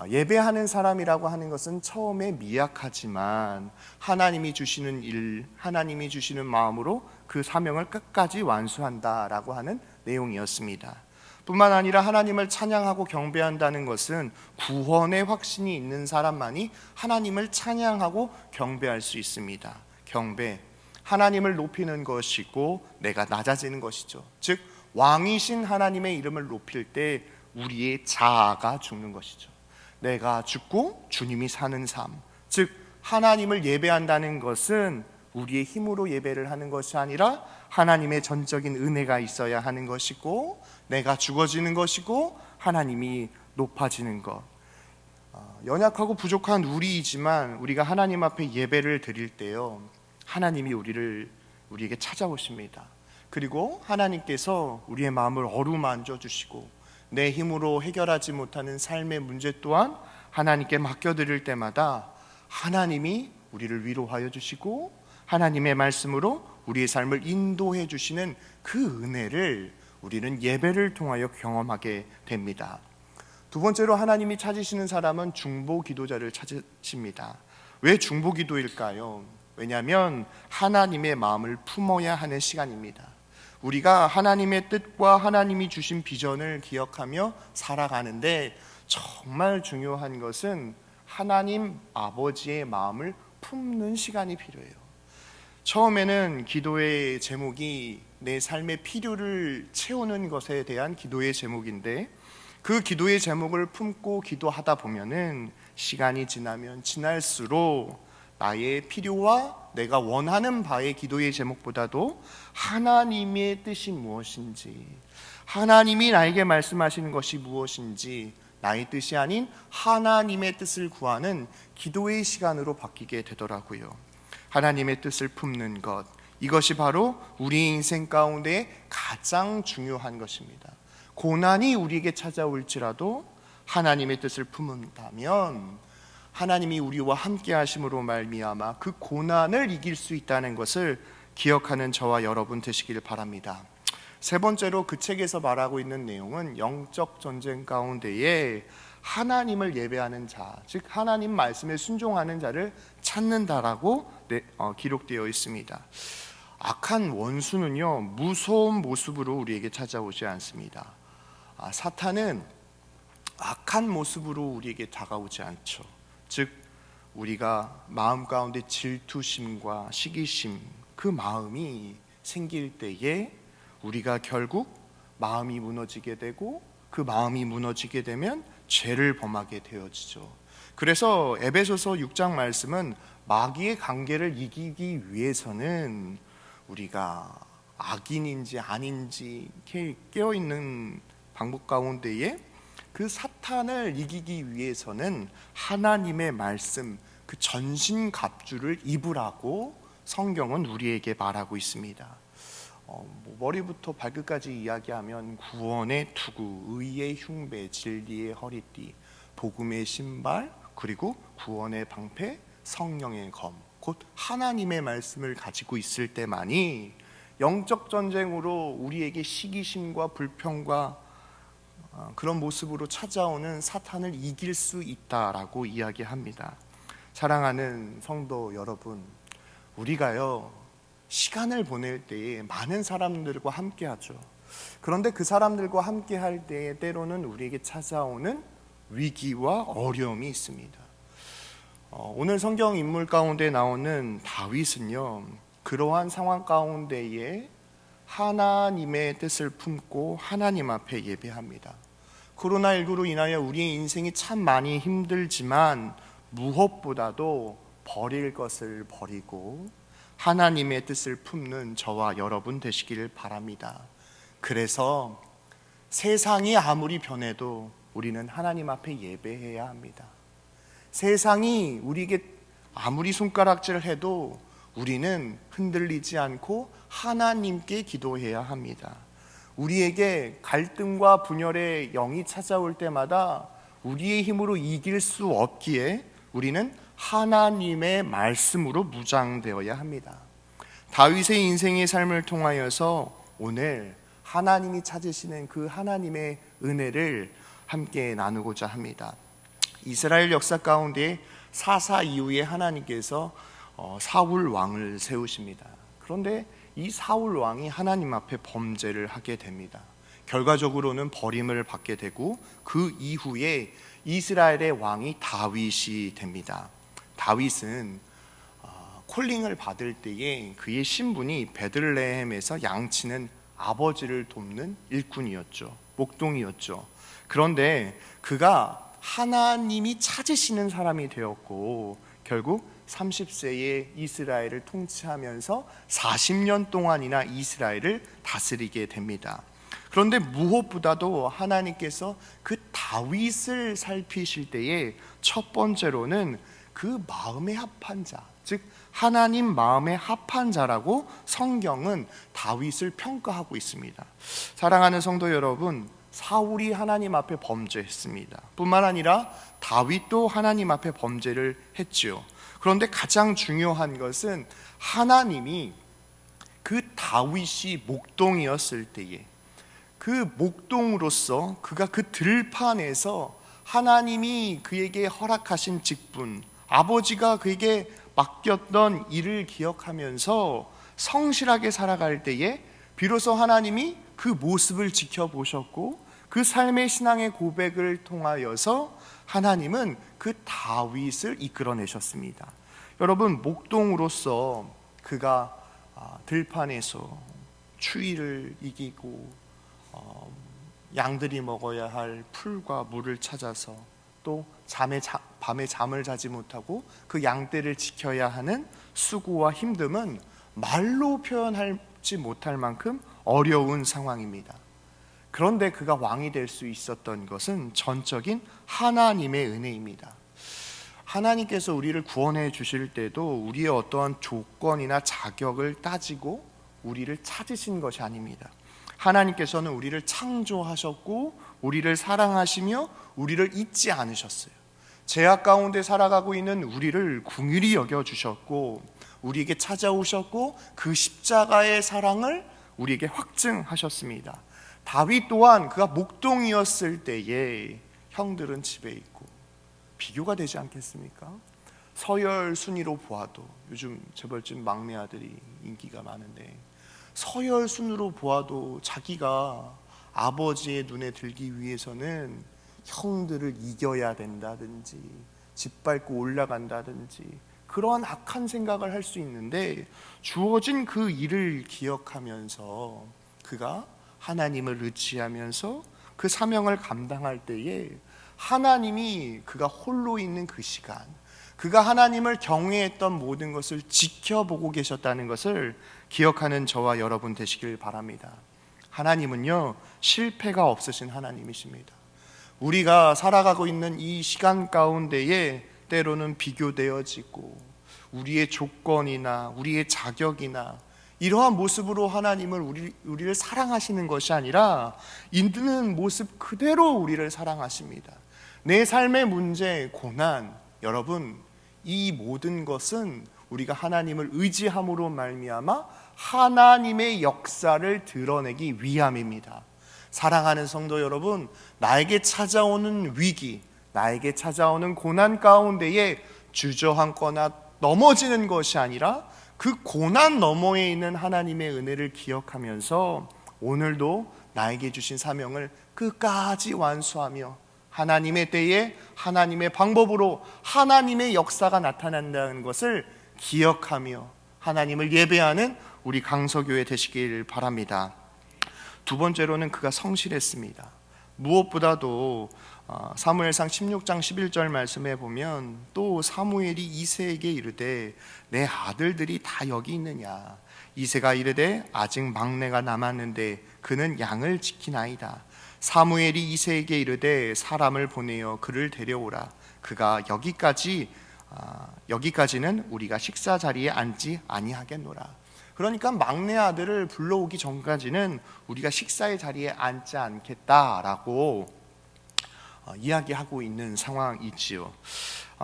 예배하는 사람이라고 하는 것은 처음에 미약하지만 하나님이 주시는 일, 하나님이 주시는 마음으로 그 사명을 끝까지 완수한다라고 하는 내용이었습니다. 뿐만 아니라 하나님을 찬양하고 경배한다는 것은 구원의 확신이 있는 사람만이 하나님을 찬양하고 경배할 수 있습니다. 경배, 하나님을 높이는 것이고 내가 낮아지는 것이죠. 즉 왕이신 하나님의 이름을 높일 때 우리의 자아가 죽는 것이죠. 내가 죽고 주님이 사는 삶, 즉 하나님을 예배한다는 것은 우리의 힘으로 예배를 하는 것이 아니라 하나님의 전적인 은혜가 있어야 하는 것이고, 내가 죽어지는 것이고 하나님이 높아지는 것. 연약하고 부족한 우리이지만 우리가 하나님 앞에 예배를 드릴 때요, 하나님이 우리에게 찾아오십니다. 그리고 하나님께서 우리의 마음을 어루만져 주시고 내 힘으로 해결하지 못하는 삶의 문제 또한 하나님께 맡겨드릴 때마다 하나님이 우리를 위로하여 주시고 하나님의 말씀으로 우리의 삶을 인도해 주시는 그 은혜를 우리는 예배를 통하여 경험하게 됩니다. 두 번째로 하나님이 찾으시는 사람은 중보 기도자를 찾으십니다. 왜 중보 기도일까요? 왜냐하면 하나님의 마음을 품어야 하는 시간입니다. 우리가 하나님의 뜻과 하나님이 주신 비전을 기억하며 살아가는데 정말 중요한 것은 하나님 아버지의 마음을 품는 시간이 필요해요. 처음에는 기도의 제목이 내 삶의 필요를 채우는 것에 대한 기도의 제목인데, 그 기도의 제목을 품고 기도하다 보면은 시간이 지나면 지날수록 나의 필요와 내가 원하는 바의 기도의 제목보다도 하나님의 뜻이 무엇인지, 하나님이 나에게 말씀하시는 것이 무엇인지, 나의 뜻이 아닌 하나님의 뜻을 구하는 기도의 시간으로 바뀌게 되더라고요. 하나님의 뜻을 품는 것, 이것이 바로 우리 인생 가운데 가장 중요한 것입니다. 고난이 우리에게 찾아올지라도 하나님의 뜻을 품는다면 하나님이 우리와 함께 하심으로 말미암아 그 고난을 이길 수 있다는 것을 기억하는 저와 여러분 되시길 바랍니다. 세 번째로 그 책에서 말하고 있는 내용은 영적 전쟁 가운데에 하나님을 예배하는 자, 즉 하나님 말씀에 순종하는 자를 찾는다라고 기록되어 있습니다. 악한 원수는요, 무서운 모습으로 우리에게 찾아오지 않습니다. 사탄은 악한 모습으로 우리에게 다가오지 않죠. 즉 우리가 마음 가운데 질투심과 시기심, 그 마음이 생길 때에 우리가 결국 마음이 무너지게 되고, 그 마음이 무너지게 되면 죄를 범하게 되어지죠. 그래서 에베소서 6장 말씀은 마귀의 관계를 이기기 위해서는 우리가 악인인지 아닌지 이렇게 깨어있는 방법 가운데에 그 사탄을 이기기 위해서는 하나님의 말씀, 그 전신갑주를 입으라고 성경은 우리에게 말하고 있습니다. 머리부터 발끝까지 이야기하면 구원의 투구, 의의 흉배, 진리의 허리띠, 복음의 신발, 그리고 구원의 방패, 성령의 검, 곧 하나님의 말씀을 가지고 있을 때만이 영적 전쟁으로 우리에게 시기심과 불평과 그런 모습으로 찾아오는 사탄을 이길 수 있다라고 이야기합니다. 사랑하는 성도 여러분, 우리가요 시간을 보낼 때에 많은 사람들과 함께 하죠. 그런데 그 사람들과 함께 할 때에 때로는 우리에게 찾아오는 위기와 어려움이 있습니다. 오늘 성경 인물 가운데 나오는 다윗은요, 그러한 상황 가운데에 하나님의 뜻을 품고 하나님 앞에 예배합니다. 코로나19로 인하여 우리의 인생이 참 많이 힘들지만 무엇보다도 버릴 것을 버리고 하나님의 뜻을 품는 저와 여러분 되시기를 바랍니다. 그래서 세상이 아무리 변해도 우리는 하나님 앞에 예배해야 합니다. 세상이 우리에게 아무리 손가락질을 해도 우리는 흔들리지 않고 하나님께 기도해야 합니다. 우리에게 갈등과 분열의 영이 찾아올 때마다 우리의 힘으로 이길 수 없기에 우리는 하나님의 말씀으로 무장되어야 합니다. 다윗의 인생의 삶을 통하여서 오늘 하나님이 찾으시는 그 하나님의 은혜를 함께 나누고자 합니다. 이스라엘 역사 가운데 사사 이후에 하나님께서 사울 왕을 세우십니다. 그런데 이 사울 왕이 하나님 앞에 범죄를 하게 됩니다. 결과적으로는 버림을 받게 되고 그 이후에 이스라엘의 왕이 다윗이 됩니다. 다윗은 콜링을 받을 때에 그의 신분이 베들레헴에서 양치는 아버지를 돕는 일꾼이었죠. 목동이었죠. 그런데 그가 하나님이 찾으시는 사람이 되었고 결국 30세에 이스라엘을 통치하면서 40년 동안이나 이스라엘을 다스리게 됩니다. 그런데 무엇보다도 하나님께서 그 다윗을 살피실 때에 첫 번째로는 그 마음에 합한 자, 즉 하나님 마음에 합한 자라고 성경은 다윗을 평가하고 있습니다. 사랑하는 성도 여러분, 사울이 하나님 앞에 범죄했습니다. 뿐만 아니라 다윗도 하나님 앞에 범죄를 했지요. 그런데 가장 중요한 것은 하나님이 그 다윗이 목동이었을 때에 그 목동으로서 그가 그 들판에서 하나님이 그에게 허락하신 직분, 아버지가 그에게 맡겼던 일을 기억하면서 성실하게 살아갈 때에 비로소 하나님이 그 모습을 지켜보셨고 그 삶의 신앙의 고백을 통하여서 하나님은 그 다윗을 이끌어내셨습니다. 여러분, 목동으로서 그가 들판에서 추위를 이기고 양들이 먹어야 할 풀과 물을 찾아서 또 밤에 잠을 자지 못하고 그 양떼를 지켜야 하는 수고와 힘듦은 말로 표현하지 못할 만큼 어려운 상황입니다. 그런데 그가 왕이 될 수 있었던 것은 전적인 하나님의 은혜입니다. 하나님께서 우리를 구원해 주실 때도 우리의 어떠한 조건이나 자격을 따지고 우리를 찾으신 것이 아닙니다. 하나님께서는 우리를 창조하셨고 우리를 사랑하시며 우리를 잊지 않으셨어요. 죄악 가운데 살아가고 있는 우리를 긍휼히 여겨주셨고 우리에게 찾아오셨고 그 십자가의 사랑을 우리에게 확증하셨습니다. 다윗 또한 그가 목동이었을 때에 형들은 집에 있고 비교가 되지 않겠습니까? 서열 순위로 보아도 요즘 재벌집 막내 아들이 인기가 많은데 서열 순으로 보아도 자기가 아버지의 눈에 들기 위해서는 형들을 이겨야 된다든지 짓밟고 올라간다든지 그러한 악한 생각을 할 수 있는데, 주어진 그 일을 기억하면서 그가 하나님을 의지하면서 그 사명을 감당할 때에 하나님이 그가 홀로 있는 그 시간, 그가 하나님을 경외했던 모든 것을 지켜보고 계셨다는 것을 기억하는 저와 여러분 되시길 바랍니다. 하나님은요, 실패가 없으신 하나님이십니다. 우리가 살아가고 있는 이 시간 가운데에 때로는 비교되어지고 우리의 조건이나 우리의 자격이나 이러한 모습으로 하나님을 우리를 사랑하시는 것이 아니라 있는 모습 그대로 우리를 사랑하십니다. 내 삶의 문제, 고난, 여러분, 이 모든 것은 우리가 하나님을 의지함으로 말미암아 하나님의 역사를 드러내기 위함입니다. 사랑하는 성도 여러분, 나에게 찾아오는 위기, 나에게 찾아오는 고난 가운데에 주저앉거나 넘어지는 것이 아니라 그 고난 너머에 있는 하나님의 은혜를 기억하면서 오늘도 나에게 주신 사명을 끝까지 완수하며 하나님의 때에 하나님의 방법으로 하나님의 역사가 나타난다는 것을 기억하며 하나님을 예배하는 우리 강서교회 되시길 바랍니다. 두 번째로는 그가 성실했습니다. 무엇보다도 사무엘상 16장 11절 말씀에 보면, 또 사무엘이 이새에게 이르되 내 아들들이 다 여기 있느냐. 이새가 이르되 아직 막내가 남았는데 그는 양을 지키나이다. 사무엘이 이새에게 이르되 사람을 보내어 그를 데려오라. 그가 여기까지는 우리가 식사 자리에 앉지 아니하겠노라. 그러니까 막내 아들을 불러오기 전까지는 우리가 식사의 자리에 앉지 않겠다라고 이야기하고 있는 상황이지요.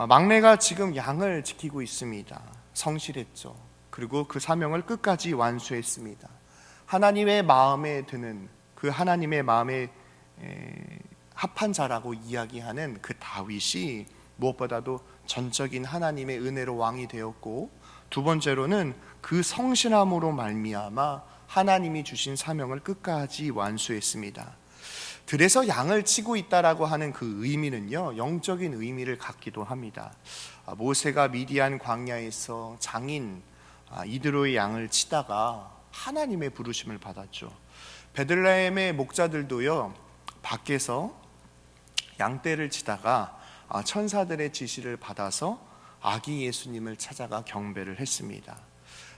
막내가 지금 양을 지키고 있습니다. 성실했죠. 그리고 그 사명을 끝까지 완수했습니다. 하나님의 마음에 드는, 그 하나님의 마음에 합한 자라고 이야기하는 그 다윗이 무엇보다도 전적인 하나님의 은혜로 왕이 되었고, 두 번째로는 그 성실함으로 말미암아 하나님이 주신 사명을 끝까지 완수했습니다. 들에서 양을 치고 있다라고 하는 그 의미는요, 영적인 의미를 갖기도 합니다. 모세가 미디안 광야에서 장인 이드로의 양을 치다가 하나님의 부르심을 받았죠. 베들레헴의 목자들도요, 밖에서 양떼를 치다가 천사들의 지시를 받아서 아기 예수님을 찾아가 경배를 했습니다.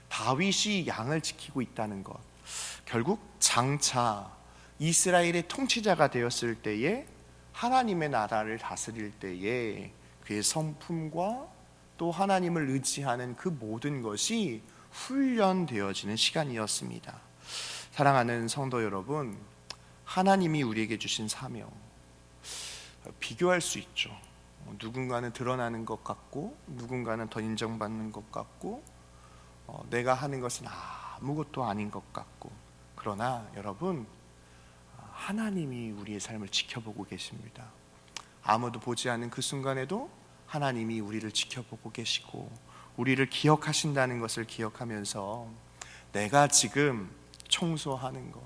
다윗이 양을 지키고 있다는 것, 결국 장차 이스라엘의 통치자가 되었을 때에, 하나님의 나라를 다스릴 때에 그의 성품과 또 하나님을 의지하는 그 모든 것이 훈련되어지는 시간이었습니다. 사랑하는 성도 여러분, 하나님이 우리에게 주신 사명, 비교할 수 있죠. 누군가는 드러나는 것 같고 누군가는 더 인정받는 것 같고 내가 하는 것은 아무것도 아닌 것 같고, 그러나 여러분, 하나님이 우리의 삶을 지켜보고 계십니다. 아무도 보지 않는 그 순간에도 하나님이 우리를 지켜보고 계시고 우리를 기억하신다는 것을 기억하면서 내가 지금 청소하는 것,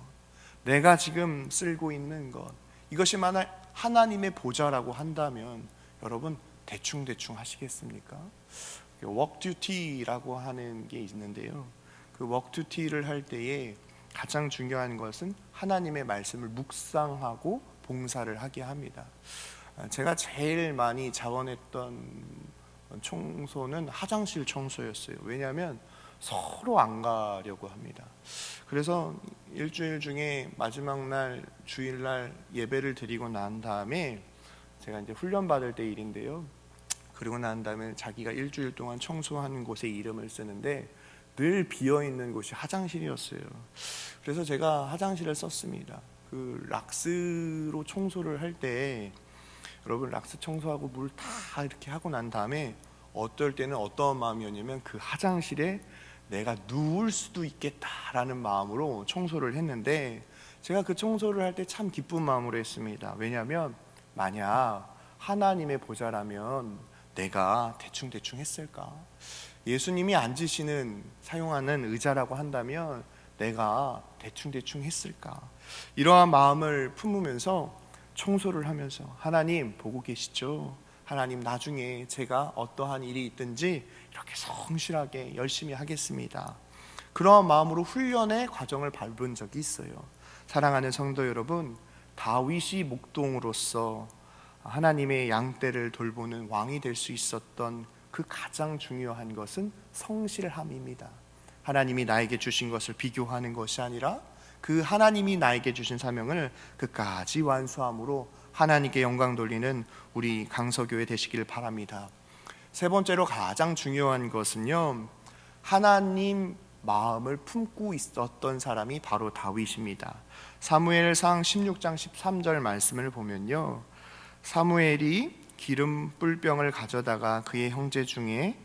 내가 지금 쓸고 있는 것, 이것이 만약 하나님의 보좌라고 한다면 여러분 대충 하시겠습니까? 워크 듀티라고 하는 게 있는데요, 그 워크 듀티를 할 때에 가장 중요한 것은 하나님의 말씀을 묵상하고 봉사를 하게 합니다. 제가 제일 많이 자원했던 청소는 화장실 청소였어요. 왜냐하면 서로 안 가려고 합니다. 그래서 일주일 중에 마지막 날 주일날 예배를 드리고 난 다음에, 제가 이제 훈련 받을 때 일인데요, 그리고 난 다음에 자기가 일주일 동안 청소하는 곳에 이름을 쓰는데 늘 비어있는 곳이 화장실이었어요. 그래서 제가 화장실을 썼습니다. 그 락스로 청소를 할 때, 여러분 락스 청소하고 물 다 이렇게 하고 난 다음에 어떨 때는 어떤 마음이었냐면, 그 화장실에 내가 누울 수도 있겠다라는 마음으로 청소를 했는데, 제가 그 청소를 할 때 참 기쁜 마음으로 했습니다. 왜냐하면 만약 하나님의 보좌라면 내가 대충 했을까? 예수님이 앉으시는, 사용하는 의자라고 한다면 내가 대충 했을까? 이러한 마음을 품으면서 청소를 하면서, 하나님 보고 계시죠? 하나님, 나중에 제가 어떠한 일이 있든지 이렇게 성실하게 열심히 하겠습니다. 그런 마음으로 훈련의 과정을 밟은 적이 있어요. 사랑하는 성도 여러분, 다윗이 목동으로서 하나님의 양떼를 돌보는 왕이 될 수 있었던 그 가장 중요한 것은 성실함입니다. 하나님이 나에게 주신 것을 비교하는 것이 아니라 그 하나님이 나에게 주신 사명을 끝까지 완수함으로 하나님께 영광 돌리는 우리 강서교회 되시길 바랍니다. 세 번째로 가장 중요한 것은요, 하나님 마음을 품고 있었던 사람이 바로 다윗입니다. 사무엘상 16장 13절 말씀을 보면요, 사무엘이 기름 뿔병을 가져다가 그의 형제 중에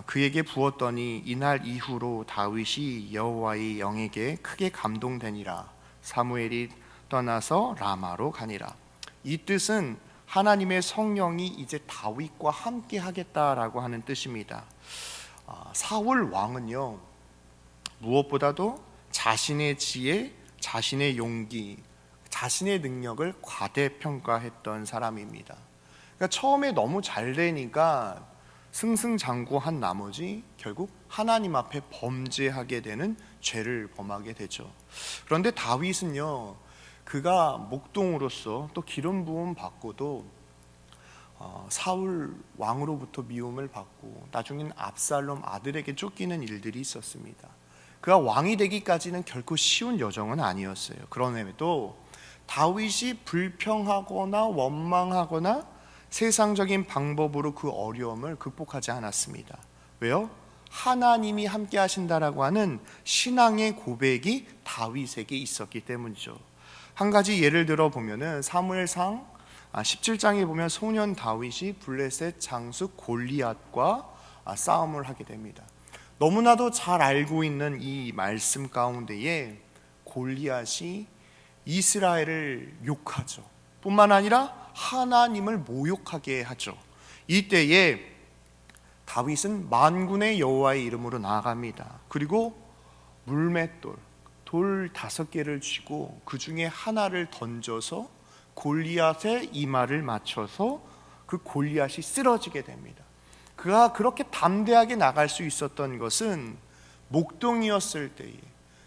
그에게 부었더니 이날 이후로 다윗이 여호와의 영에게 크게 감동되니라. 사무엘이 떠나서 라마로 가니라. 이 뜻은 하나님의 성령이 이제 다윗과 함께 하겠다라고 하는 뜻입니다. 사울 왕은요, 무엇보다도 자신의 지혜, 자신의 용기, 자신의 능력을 과대평가했던 사람입니다. 그러니까 처음에 너무 잘 되니까 승승장구한 나머지 결국 하나님 앞에 범죄하게 되는 죄를 범하게 되죠. 그런데 다윗은요, 그가 목동으로서 또 기름 부음 받고도 사울 왕으로부터 미움을 받고 나중엔 압살롬 아들에게 쫓기는 일들이 있었습니다. 그가 왕이 되기까지는 결코 쉬운 여정은 아니었어요. 그럼에도 다윗이 불평하거나 원망하거나 세상적인 방법으로 그 어려움을 극복하지 않았습니다. 왜요? 하나님이 함께 하신다라고 하는 신앙의 고백이 다윗에게 있었기 때문이죠. 한 가지 예를 들어 보면은 사무엘상 17장에 보면 소년 다윗이 블레셋 장수 골리앗과 싸움을 하게 됩니다. 너무나도 잘 알고 있는 이 말씀 가운데에 골리앗이 이스라엘을 욕하죠. 뿐만 아니라 하나님을 모욕하게 하죠. 이때에 다윗은 만군의 여호와의 이름으로 나아갑니다. 그리고 물맷돌, 돌 5개를 쥐고 그 중에 하나를 던져서 골리앗의 이마를 맞춰서 그 골리앗이 쓰러지게 됩니다. 그가 그렇게 담대하게 나갈 수 있었던 것은 목동이었을 때에,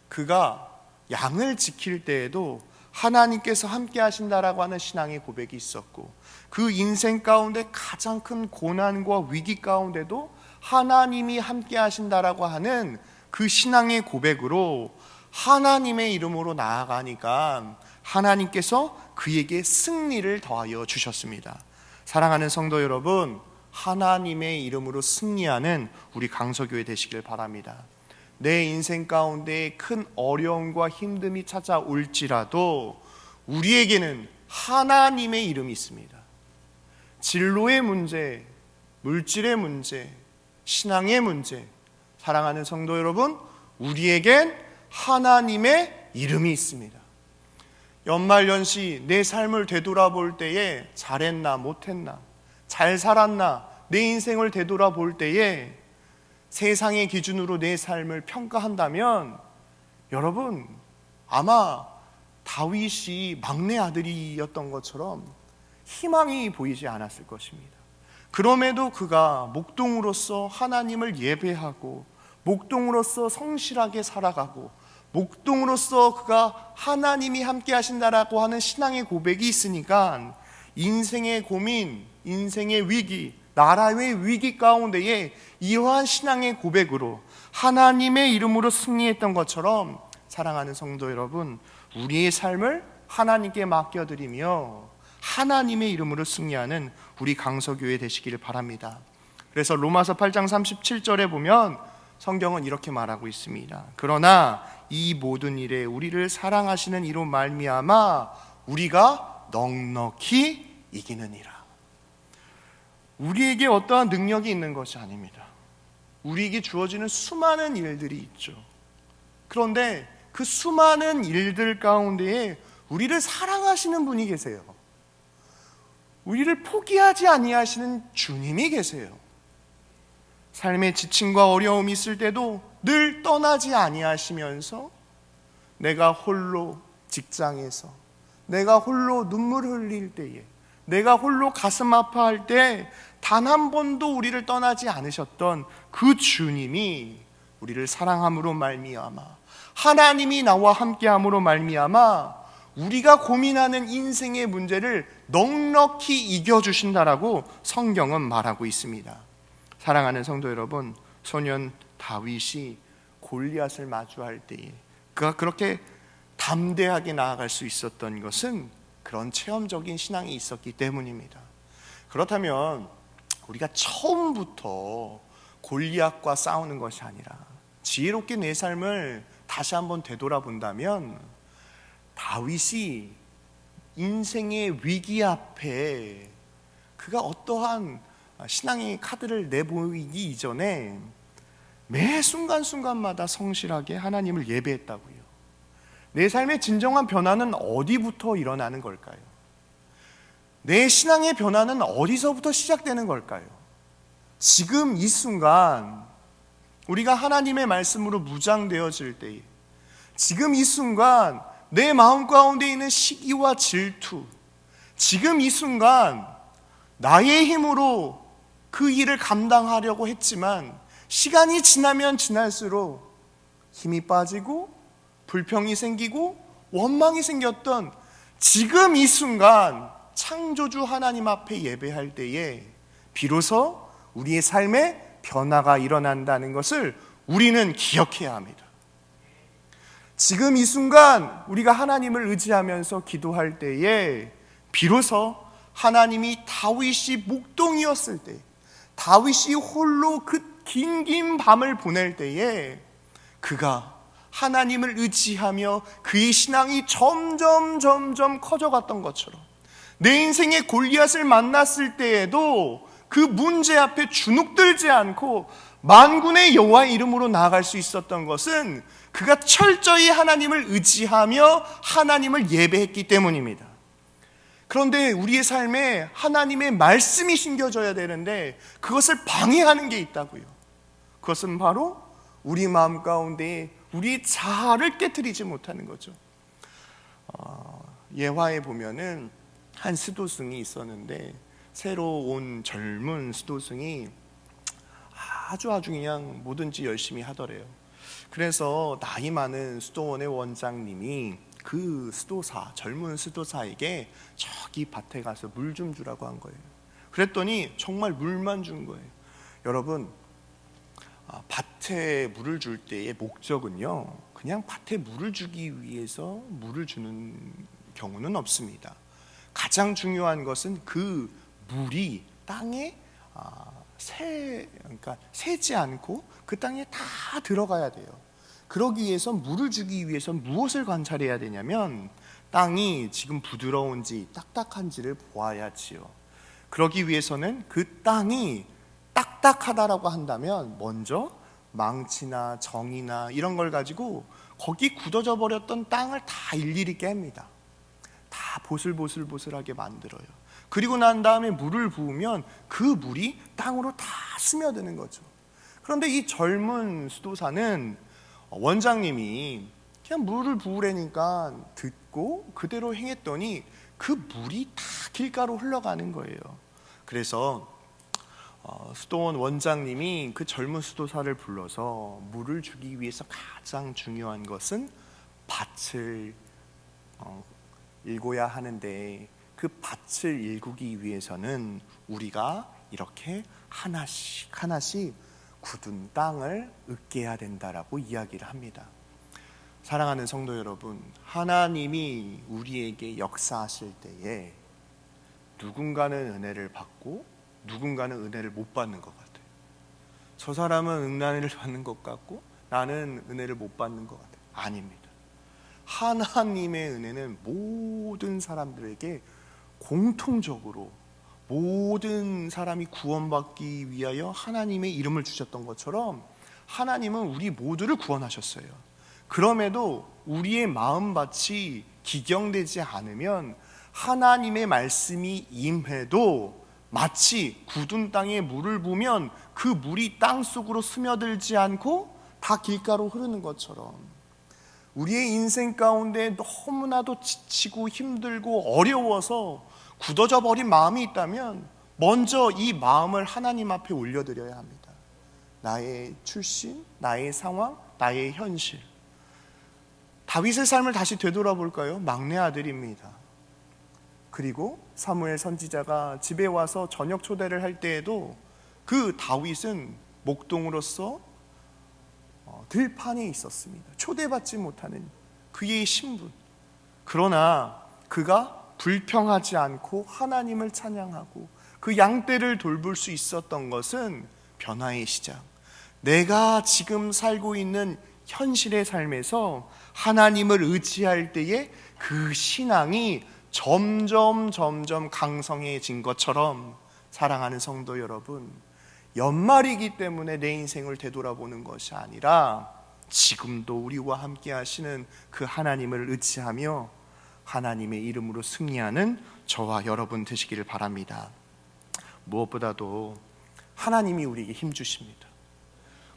그가 양을 지킬 때에도 하나님께서 함께 하신다라고 하는 신앙의 고백이 있었고, 그 인생 가운데 가장 큰 고난과 위기 가운데도 하나님이 함께 하신다라고 하는 그 신앙의 고백으로 하나님의 이름으로 나아가니까 하나님께서 그에게 승리를 더하여 주셨습니다. 사랑하는 성도 여러분, 하나님의 이름으로 승리하는 우리 강서교회 되시길 바랍니다. 내 인생 가운데 큰 어려움과 힘듦이 찾아올지라도 우리에게는 하나님의 이름이 있습니다. 진로의 문제, 물질의 문제, 신앙의 문제, 사랑하는 성도 여러분, 우리에겐 하나님의 이름이 있습니다. 연말연시 내 삶을 되돌아볼 때에 잘했나 못했나, 잘 살았나, 내 인생을 되돌아볼 때에 세상의 기준으로 내 삶을 평가한다면 여러분, 아마 다윗이 막내 아들이었던 것처럼 희망이 보이지 않았을 것입니다. 그럼에도 그가 목동으로서 하나님을 예배하고, 목동으로서 성실하게 살아가고, 목동으로서 그가 하나님이 함께 하신다라고 하는 신앙의 고백이 있으니까 인생의 고민, 인생의 위기, 나라의 위기 가운데에 이러한 신앙의 고백으로 하나님의 이름으로 승리했던 것처럼, 사랑하는 성도 여러분, 우리의 삶을 하나님께 맡겨드리며 하나님의 이름으로 승리하는 우리 강서교회 되시기를 바랍니다. 그래서 로마서 8장 37절에 보면 성경은 이렇게 말하고 있습니다. 그러나 이 모든 일에 우리를 사랑하시는 이로 말미암아 우리가 넉넉히 이기느니라. 우리에게 어떠한 능력이 있는 것이 아닙니다. 우리에게 주어지는 수많은 일들이 있죠. 그런데 그 수많은 일들 가운데에 우리를 사랑하시는 분이 계세요. 우리를 포기하지 아니하시는 주님이 계세요. 삶의 지침과 어려움이 있을 때도 늘 떠나지 아니하시면서 내가 홀로 직장에서, 내가 홀로 눈물 흘릴 때에, 내가 홀로 가슴 아파할 때 단 한 번도 우리를 떠나지 않으셨던 그 주님이 우리를 사랑함으로 말미암아, 하나님이 나와 함께함으로 말미암아 우리가 고민하는 인생의 문제를 넉넉히 이겨주신다라고 성경은 말하고 있습니다. 사랑하는 성도 여러분, 소년 다윗이 골리앗을 마주할 때에 그가 그렇게 담대하게 나아갈 수 있었던 것은 그런 체험적인 신앙이 있었기 때문입니다. 그렇다면 우리가 처음부터 골리앗과 싸우는 것이 아니라 지혜롭게 내 삶을 다시 한번 되돌아본다면, 다윗이 인생의 위기 앞에 그가 어떠한 신앙의 카드를 내보이기 이전에 매 순간순간마다 성실하게 하나님을 예배했다고요. 내 삶의 진정한 변화는 어디부터 일어나는 걸까요? 내 신앙의 변화는 어디서부터 시작되는 걸까요? 지금 이 순간 우리가 하나님의 말씀으로 무장되어질 때에, 지금 이 순간 내 마음 가운데 있는 시기와 질투, 지금 이 순간 나의 힘으로 그 일을 감당하려고 했지만 시간이 지나면 지날수록 힘이 빠지고 불평이 생기고 원망이 생겼던 지금 이 순간 창조주 하나님 앞에 예배할 때에 비로소 우리의 삶에 변화가 일어난다는 것을 우리는 기억해야 합니다. 지금 이 순간 우리가 하나님을 의지하면서 기도할 때에 비로소 하나님이 다윗이 목동이었을 때, 다윗이 홀로 그 긴 밤을 보낼 때에 그가 하나님을 의지하며 그의 신앙이 점점 커져갔던 것처럼, 내 인생의 골리앗을 만났을 때에도 그 문제 앞에 주눅들지 않고 만군의 여호와의 이름으로 나아갈 수 있었던 것은 그가 철저히 하나님을 의지하며 하나님을 예배했기 때문입니다. 그런데 우리의 삶에 하나님의 말씀이 심겨져야 되는데 그것을 방해하는 게 있다고요. 그것은 바로 우리 마음 가운데 우리 자아를 깨트리지 못하는 거죠. 예화에 보면은 한 스도승이 있었는데, 새로 온 젊은 스도승이 아주 그냥 뭐든지 열심히 하더래요. 그래서 나이 많은 수도원의 원장님이 그 수도사, 젊은 수도사에게 저기 밭에 가서 물 좀 주라고 한 거예요. 그랬더니 정말 물만 준 거예요. 여러분, 밭에 물을 줄 때의 목적은요, 그냥 밭에 물을 주기 위해서 물을 주는 경우는 없습니다. 가장 중요한 것은 그 물이 땅에 그러니까 새지 않고 그 땅에 다 들어가야 돼요. 그러기 위해서 물을 주기 위해서 무엇을 관찰해야 되냐면 땅이 지금 부드러운지 딱딱한지를 보아야지요. 그러기 위해서는 그 땅이 딱딱하다라고 한다면 먼저 망치나 정이나 이런 걸 가지고 거기 굳어져 버렸던 땅을 다 일일이 깹니다. 다 보슬보슬하게 만들어요. 그리고 난 다음에 물을 부으면 그 물이 땅으로 다 스며드는 거죠. 그런데 이 젊은 수도사는 원장님이 그냥 물을 부으라니까 듣고 그대로 행했더니 그 물이 다 길가로 흘러가는 거예요. 그래서 수도원 원장님이 그 젊은 수도사를 불러서 물을 주기 위해서 가장 중요한 것은 밭을 일궈야 하는데, 그 밭을 일구기 위해서는 우리가 이렇게 하나씩 굳은 땅을 으깨야 된다라고 이야기를 합니다. 사랑하는 성도 여러분, 하나님이 우리에게 역사하실 때에 누군가는 은혜를 받고 누군가는 은혜를 못 받는 것 같아요. 저 사람은 은혜를 받는 것 같고 나는 은혜를 못 받는 것 같아요. 아닙니다. 하나님의 은혜는 모든 사람들에게 공통적으로, 모든 사람이 구원받기 위하여 하나님의 이름을 주셨던 것처럼 하나님은 우리 모두를 구원하셨어요. 그럼에도 우리의 마음밭이 기경되지 않으면 하나님의 말씀이 임해도 마치 굳은 땅에 물을 부으면 그 물이 땅 속으로 스며들지 않고 다 길가로 흐르는 것처럼 우리의 인생 가운데 너무나도 지치고 힘들고 어려워서 굳어져 버린 마음이 있다면 먼저 이 마음을 하나님 앞에 올려드려야 합니다. 나의 출신, 나의 상황, 나의 현실. 다윗의 삶을 다시 되돌아볼까요? 막내 아들입니다. 그리고 사무엘 선지자가 집에 와서 저녁 초대를 할 때에도 그 다윗은 목동으로서 들판에 있었습니다. 초대받지 못하는 그의 신분. 그러나 그가 불평하지 않고 하나님을 찬양하고 그 양떼를 돌볼 수 있었던 것은 변화의 시작. 내가 지금 살고 있는 현실의 삶에서 하나님을 의지할 때에 그 신앙이 점점 강성해진 것처럼, 사랑하는 성도 여러분, 연말이기 때문에 내 인생을 되돌아보는 것이 아니라 지금도 우리와 함께 하시는 그 하나님을 의지하며 하나님의 이름으로 승리하는 저와 여러분 되시기를 바랍니다. 무엇보다도 하나님이 우리에게 힘 주십니다.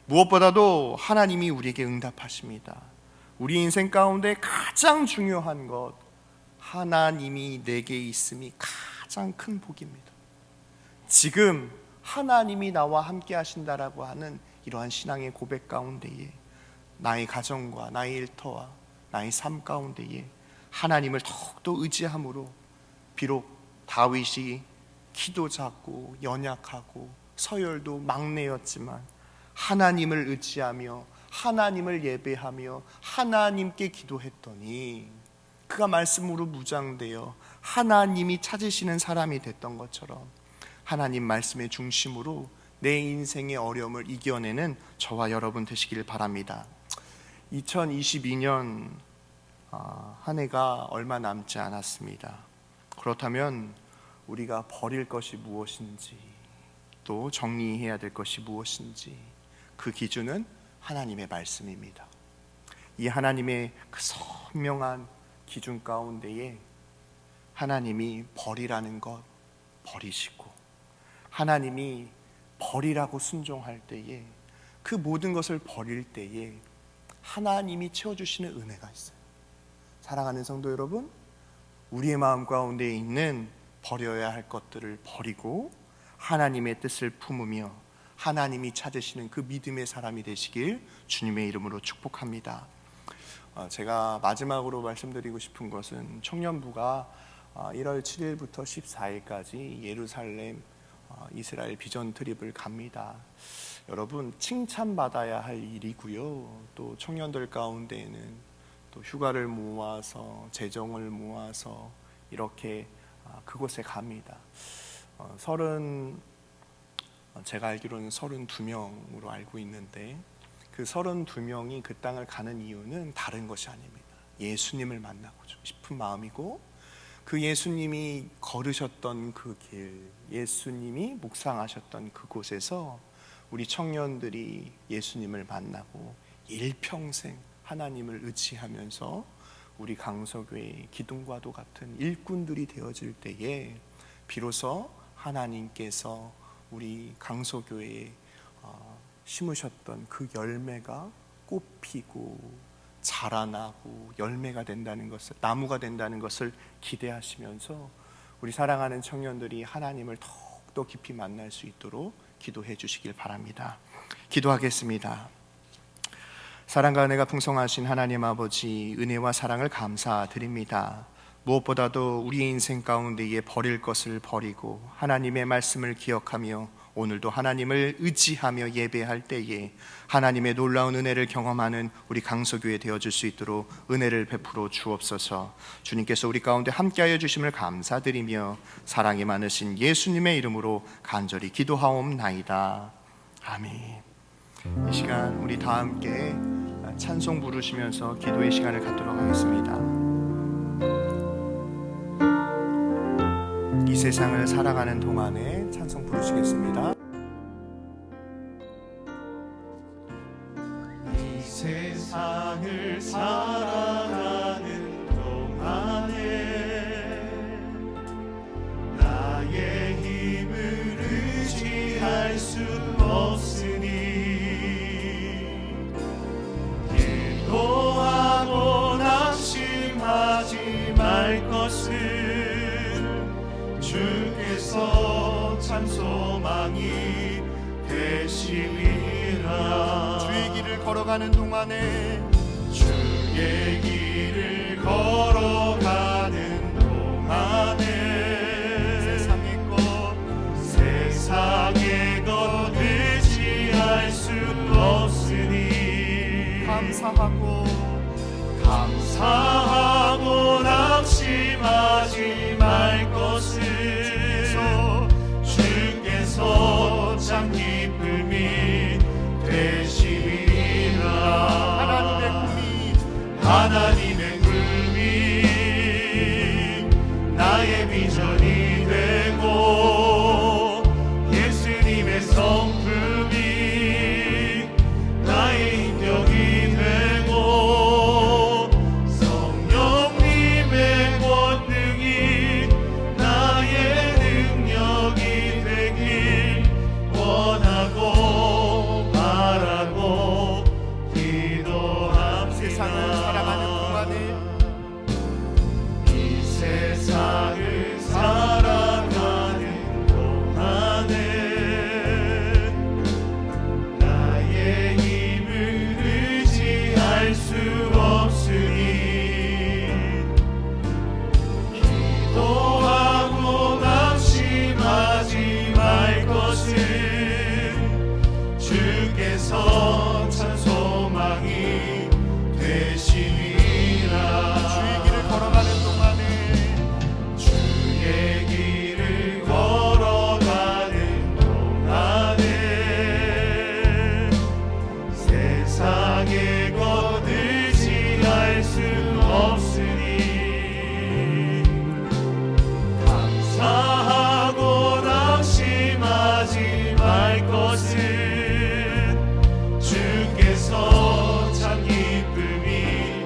무엇보다도 하나님이 우리에게 응답하십니다. 우리 인생 가운데 가장 중요한 것, 하나님이 내게 있음이 가장 큰 복입니다. 지금 하나님이 나와 함께 하신다라고 하는 이러한 신앙의 고백 가운데에 나의 가정과 나의 일터와 나의 삶 가운데에 하나님을 더욱더 의지함으로, 비록 다윗이 키도 작고 연약하고 서열도 막내였지만 하나님을 의지하며 하나님을 예배하며 하나님께 기도했더니 그가 말씀으로 무장되어 하나님이 찾으시는 사람이 됐던 것처럼 하나님 말씀의 중심으로 내 인생의 어려움을 이겨내는 저와 여러분 되시길 바랍니다. 2022년 한 해가 얼마 남지 않았습니다. 그렇다면 우리가 버릴 것이 무엇인지, 또 정리해야 될 것이 무엇인지, 그 기준은 하나님의 말씀입니다. 이 하나님의 그 선명한 기준 가운데에 하나님이 버리라는 것 버리시고, 하나님이 버리라고 순종할 때에, 그 모든 것을 버릴 때에 하나님이 채워주시는 은혜가 있어요. 사랑하는 성도 여러분, 우리의 마음 가운데 있는 버려야 할 것들을 버리고 하나님의 뜻을 품으며 하나님이 찾으시는 그 믿음의 사람이 되시길 주님의 이름으로 축복합니다. 제가 마지막으로 말씀드리고 싶은 것은 청년부가 1월 7일부터 14일까지 예루살렘 이스라엘 비전 트립을 갑니다. 여러분, 칭찬받아야 할 일이고요. 또 청년들 가운데에는 또 휴가를 모아서 재정을 모아서 이렇게 그곳에 갑니다. 제가 알기로는 32명으로 알고 있는데, 그 32명이 그 땅을 가는 이유는 다른 것이 아닙니다. 예수님을 만나고 싶은 마음이고, 그 예수님이 걸으셨던 그 길, 예수님이 묵상하셨던 그곳에서 우리 청년들이 예수님을 만나고 일평생 하나님을 의지하면서 우리 강서교회의 기둥과도 같은 일꾼들이 되어질 때에 비로소 하나님께서 우리 강서교회에 심으셨던 그 열매가 꽃피고 자라나고 열매가 된다는 것을, 나무가 된다는 것을 기대하시면서 우리 사랑하는 청년들이 하나님을 더욱더 깊이 만날 수 있도록 기도해 주시길 바랍니다. 기도하겠습니다. 사랑과 은혜가 풍성하신 하나님 아버지, 은혜와 사랑을 감사드립니다. 무엇보다도 우리의 인생 가운데에 버릴 것을 버리고 하나님의 말씀을 기억하며 오늘도 하나님을 의지하며 예배할 때에 하나님의 놀라운 은혜를 경험하는 우리 강서교회 되어줄 수 있도록 은혜를 베풀어 주옵소서. 주님께서 우리 가운데 함께하여 주심을 감사드리며 사랑이 많으신 예수님의 이름으로 간절히 기도하옵나이다. 아멘. 이 시간 우리 다 함께 찬송 부르시면서 기도의 시간을 갖도록 하겠습니다. 이 세상을 살아가는 동안에 찬송 부르시겠습니다. 이 세상을 살아가는 동안에 나의 힘을 의지할 수 없으니 기도하고 참 소망이 되시리라. 주의 길을 걸어가는 동안에 주의 길을 걸어가는 동안에 세상의 것 의지할 수 없으니 감사하고 낙심하지 말 것을 주께서 참 기쁨이 되시리라. 하나님의 꿈이 나의 비전이 되고 예수님의 성품이 나의 인격이 되고 성령님의 권능이 나의 능력이 되길 원하고 바라고 기도합니다. 세상을 살아가는 동안에 이 세상을 살아가는 동안에 나의 힘을 의지할 수 없으니 기도하고 낙심하지 말 것을 주께서 참 소망이 되시리라. 주의 길을 걸어가는 동안에 주의 길을 걸어가는 동안에 세상의 것 의지할 수 없으니 감사하고 낙심하지 말 것을 주께서 참 기쁨이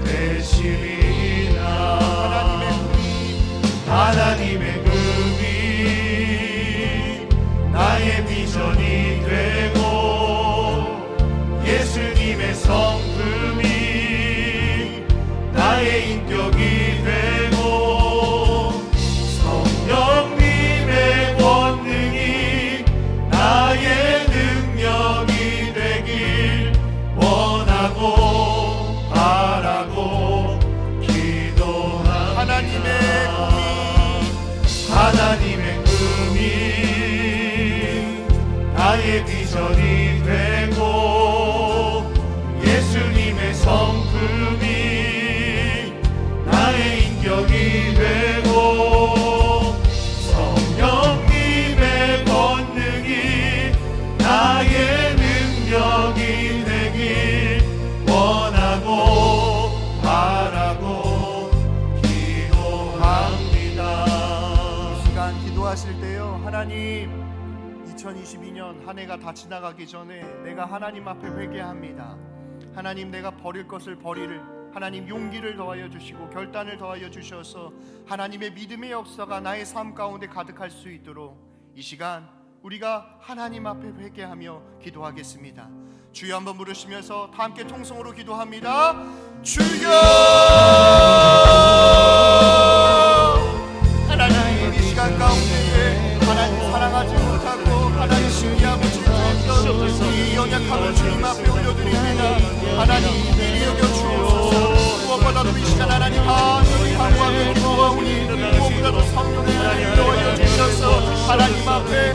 되시리라. 하나님의 꿈이 나의 비전이 되고 예수님의 성품이 나의 인격이 되고 성령님의 권능이 나의 능력이 되길 원하고 바라고 기도합니다. 하나님의 꿈이 나의 비전이 되고 예수님의 성품이 나의 인격이 되고 성령님의 권능이 나의 능력이 되길 원하고 바라고 기도합니다. 이 시간 기도하실 때요, 하나님 2022년 한 해가 다 지나가기 전에 내가 하나님 앞에 회개합니다. 하나님, 내가 버릴 것을 버리를 하나님 용기를 더하여 주시고 결단을 더하여 주셔서 하나님의 믿음의 역사가 나의 삶 가운데 가득할 수 있도록 이 시간 우리가 하나님 앞에 회개하며 기도하겠습니다. 주여 한번 부르시면서 다 함께 통성으로 기도합니다. 주여! 하나님, 이 시간 가운데에 하나님 사랑하지 못하고 하나님 신기하고 질투했던 이 연약함을 주님 앞에 올려드립니다. 하나님 이리 여겨 주옵소서. 무엇보다도 이 시간 하나님 간절히 간구하며 기도하오니 무엇보다도 성령의 하나님 도와여 주셔서 하나님 앞에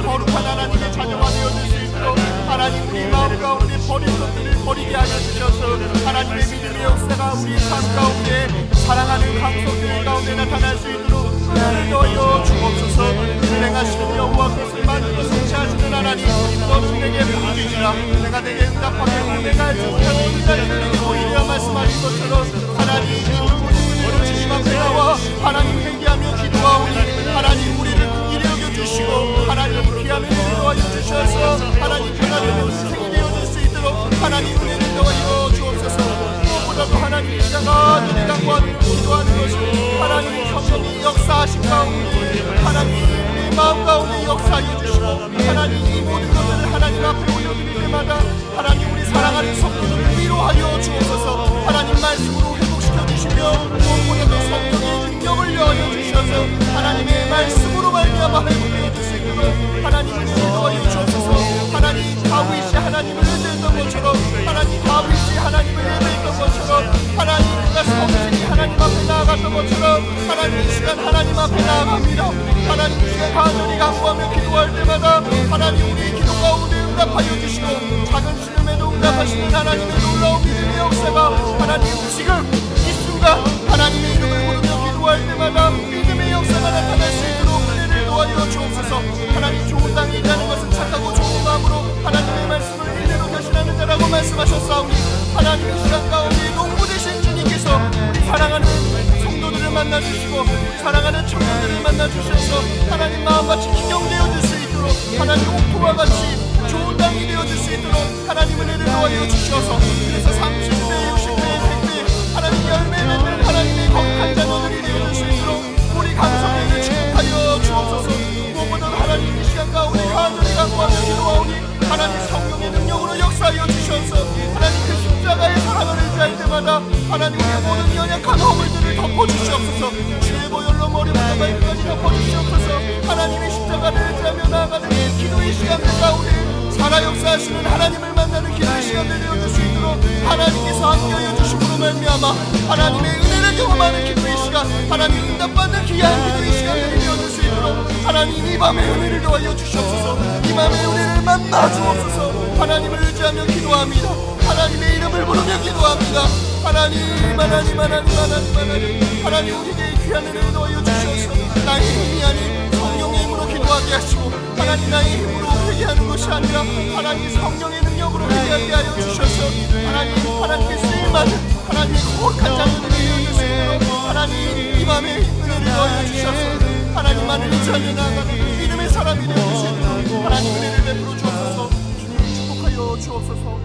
거룩한 하나님의 자녀가 되어줄 수 있도록 하나님 우리 마음 가운데 버릴 것들을 버리게 하여 주셔서 하나님의 믿음의 역사가 우리 삶 가운데 사랑하는 강성들 가운데 나타날 수 있도록 은혜를 더하여 주옵소서. 은행하시는 여호와 그것을 만들어 성취하시는 하나님, 그것을 내게 부르짖으라. 내가 내게 응답하겠고 내가 알지 못하는 일을 내게 보이리라 말씀하신 것처럼 하나님 이 모든 주님 앞에 나와 하나님 회개하며 기도하오니 하나님 우리를 이리 여겨주시고 하나님 귀함의 은혜를 더하여 주셔서 하나님 변화되는 인생이 되어질 수 있도록 하나님 은혜를 더하여 주옵소서. 무엇보다도 하나님 시간과 눈에 강구하며 기도하는 것은 하나님 성령이 역사하신 가운데 하나님 우리 마음 가운데 역사하여 주시고 하나님 이 모든 것들을 하나님 앞에 올려드릴 때마다 하나님 우리 사랑하는 성도들을 위로하여 주옵소서. 하나님 말씀으로 회복시켜 주시며 무엇보다도 성령의 능력을 여하여 주셔서 하나님의 말씀으로 말미암아 회복되어 예배했던 것처럼 하나님 다윗이 하나님을 예배했던 것처럼 하나님 우리가 성실히 하나님 앞에 나아갔던 것처럼 하나님 이 시간 하나님 앞에 나아갑니다. 하나님 이 시간 간절히 간구하며 기도할 때마다 하나님 우리의 기도 가운데 응답하여 주시고 작은 시름에도 응답하시는 하나님의 놀라운 믿음의 역사가 하나님 지금 이 순간 하나님의 이름을 부르며 기도할 때마다 믿음의 역사가 나타날 수 있도록 은혜를 도와주어 주옵소서. 하나님 좋은 땅에 있다는 것은 착하고 좋은 마음으로 하나님의 말씀을 믿음으로 결신하는 자라고 말씀하셨사오니 하나님 이 시간 가운데 농부 되신 주님께서 우리 사랑하는 성도들을 만나주시고 우리 사랑하는 청년들을 만나주셔서 하나님 마음같이 기경되어 줄 수 있도록 하나님 옥토와 같이 좋은 땅이 되어줄 수 있도록 하나님 은혜를 도와주어 주셔서 그래서 30배, 60배, 100배 하나님 열매 맺는 하나님의 거룩한 자녀들이 되어줄 수 있도록 우리 감성을 축복하여 주옵소서. 무엇보다 하나님 이 시간 가운데 간절히 간구하며 기도하오니 하나님 성령의 능력으로 역사하여 주셔서 하나님 그 십자가의 사랑을 의지할 때마다 하나님 우리의 모든 연약한 허물들을 덮어주시옵소서. 주의 보혈로 머리부터 발끝까지 덮어주시옵소서. 하나님의 십자가를 의지하며 나아가는 이 기도의 시간들 가운데 살아 역사하시는 하나님을 만나는 기도의 시간들 되어줄 수 있도록 하나님께서 함께하여 주심으로 말미암아 하나님의 은혜를 경험하는 기도의 시간 하나님 응답받는 귀한 기도의 시간들이 되어줄 수 있도록 하나님 이 밤에 은혜를 도와여 주시옵소서. 이 밤에 은혜를 만나 주옵소서. 하나님을 의지하며 기도합니다. 하나님의 이름을 부르며 기도합니다. 하나님 하나님 우리에게 귀한 은혜를 도와여 주셔서 나의 힘이 아닌 성령의 힘으로 기도하게 하시고 하나님 나의 힘으로 회개하는 것이 아니라 하나님 성령의 능력으로 회개하게 하여 주셔서 하나님께 쓰임받는 하나님의 거룩한 자녀들이 되어주시도록 하나님 이 밤에 은혜를 더하여 주셔서 하나님만을 의지하며 나아가는 믿음의 사람이 되어주시도록 하나님 은혜를 베풀어 주옵소서. 주님 축복하여 주옵소서.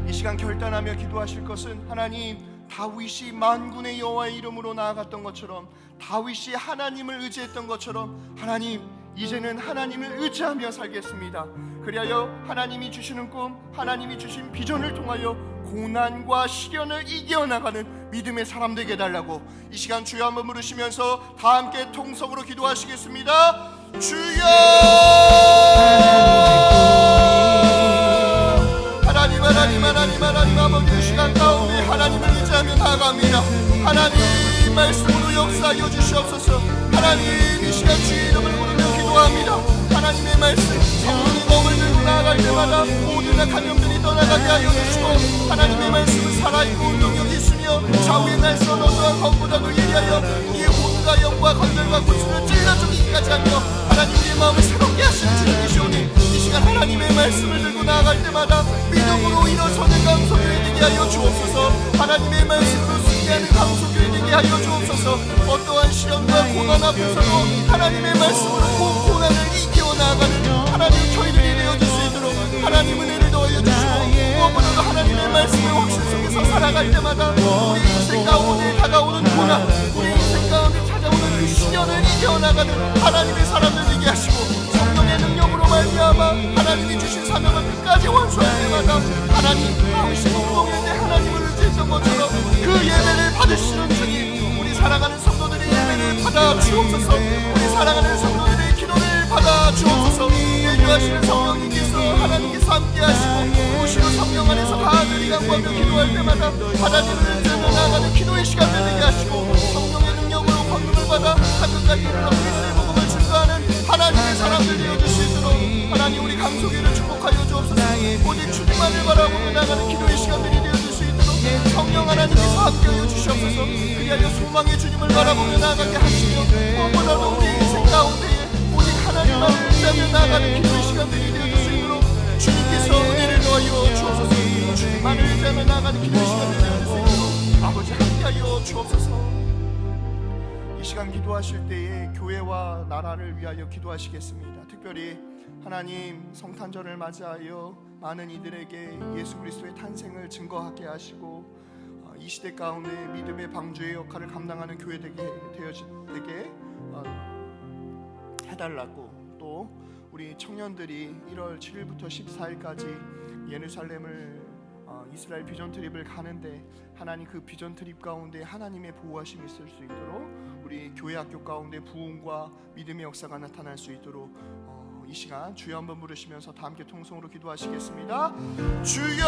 이 시간 결단하며 기도하실 것은 하나님 다윗이 만군의 여호와의 이름으로 나아갔던 것처럼 다윗이 하나님을 의지했던 것처럼 하나님 이제는 하나님을 의지하며 살겠습니다. 그리하여 하나님이 주시는 꿈 하나님이 주신 비전을 통하여 고난과 시련을 이겨나가는 믿음의 사람 되게 해달라고 이 시간 주여 한번 부르시면서 다 함께 통성으로 기도하시겠습니다. 주여 하나님 아버지 이 시간 가운데 하나님을 의지하며 나아갑니다. 하나님 말씀으로 역사하여 주시옵소서. 하나님 이 시간 주의 이름을 부르며 기도합니다. 하나님의 말씀 성령의 검을 들고 나아갈 때마다 모든 악한 영들이 떠나가게 하여 주시고 하나님의 말씀은 살아있고 운동력이 있으며 좌우의 날선 어떠한 것보다도 예리하여 우리의 혼과 영과 건설과 구슬을 찔러 죽이기까지 하며 하나님 우리의 마음을 새롭게 하시는 주님이시오니 이 시간 하나님의 말씀을 들고 나아갈 때마다 믿음으로 일어서는 강소교회 되게 하여 주옵소서. 하나님의 말씀으로 승리하는 강소교회 되게 하여 주옵소서. 어떠한 시련과 고난 앞에서도 하나님의 말씀으로 그 고난을 이겨 나아가는 하나님 저희들이 되어줄 수 있도록 하나님 은혜를 더하여 주시고 무엇보다도 하나님의 말씀의 확신 속에서 살아갈 때마다 우리 인생 가운데 다가오는 고난 우리 인생 가운데 찾아오는 그 시련을 이겨나가는 하나님의 사람들 되게 하시고 성령의 능력으로 말미암아 하나님이 주신 사명을 끝까지 완수할 때마다 하나님 다윗이 공동일 때 하나님을 의지했던 것처럼 그 예배를 받으시는 주님 우리 사랑하는 성도들의 예배를 받아 주옵소서. 우리 사랑하는 성도들의 기도를 받아 주옵소서. 예주하시는 성령님께서 하나님께서 함께 하시고 오시는 성령 안에서 간절히 간구하며 기도할 때마다 하나님을 의지하며 나아가는 기도의 시간을 되게 하시고 성령의 능력으로 권능을 받아 한끝까지 이르러 그리스도의 복음을 증거하는 하나님의 사람들 되어줄 수 있도록 하나님 우리 강소교회를 축복하여 주옵소서. 오직 주님만을 바라보며 나가는 기도의 시간들이 되어줄 수 있도록 성령 하나님께서 함께하여 주시옵소서. 그리하여 소망의 주님을 바라보며 나가게 하시며 무엇보다도 우리 인생 가운데에 오직 하나님만을 의지하며 나가는 기도의 시간들이 되어줄 수 있도록 주님께서 은혜를 더하여 주옵소서. 주님만을 의지하며 나가는 기도의 시간들이 되어줄 수 있도록 아버지 함께하여 주옵소서. 이 시간 기도하실 때에 교회와 나라를 위하여 기도하시겠습니다. 특별히 하나님 성탄절을 맞이하여 많은 이들에게 예수 그리스도의 탄생을 증거하게 하시고 이 시대 가운데 믿음의 방주의 역할을 감당하는 교회 되게 해달라고 또 우리 청년들이 1월 7일부터 14일까지 예루살렘을 이스라엘 비전 트립을 가는데 하나님 그 비전 트립 가운데 하나님의 보호하심이 있을 수 있도록 우리 교회 학교 가운데 부흥과 믿음의 역사가 나타날 수 있도록 이 시간 주여 한번 부르시면서 다 함께 통성으로 기도하시겠습니다. 주여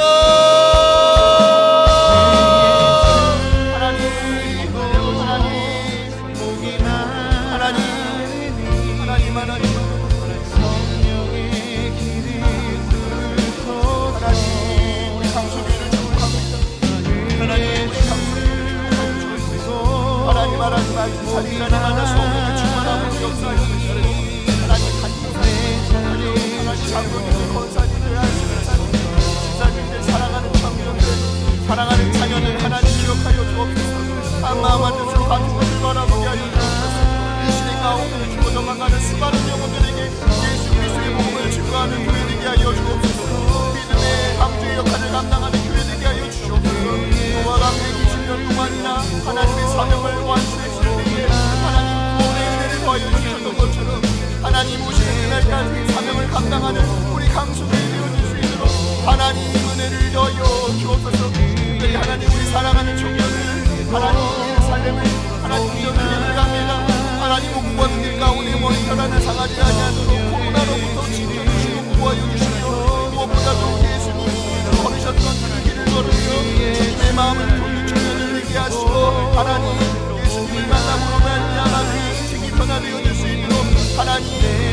하나님, 성령의 길이 하나님, 우리 강소교회를 축복합니다. 하나님, 우리 강소교회를 축복합니다. 하나님, 자리가마다 성령의 충만함으로 역사하시옵소서. 하나님, 하나님, 장로님들, 권사님들, 하시는 집사님들, 사랑하는 청년들, 사랑하는 자녀들 하나님 기억하여 주옵소서. 한 마음 한 뜻으로 같은 것을 바라보게 하여 주옵소서. 이 시대 가운데 죽어져만 가는 수많은 영혼들에게 예수 그리스도의 복음을 증거하는 교회 되게 하여 주옵소서. 믿음의 강조의 역할을 감당하는 교회 되게 하여 주옵소서. 노아 강의 20년 동안이나 하나님의 사명을 완수했을 때에 하나님 구원의 은혜를 더하여 주셨던 것처럼 하나님 오시는 그날까지 사명을 감당하는 우리 강소교회 되어줄 수 있도록 하나님 은혜를 더하여 주옵소서. 특별히 하나님 우리 사랑하는 청년들 하나님 예루살렘을 하나님 기억하기를 갑니다. 하나님 목구하는 길 가운데 머리털하나 상하지 아니하도록 코로나로부터 지켜주시고 구하여 주시며 무엇보다도 예수님이 걸으셨던 그 길을 걸으며 주님의 마음을 품는 청년을 되게 하시고 하나님 예수님을 만남으로 말미암아 그 인생이 변화되어질 수 있도록 하나님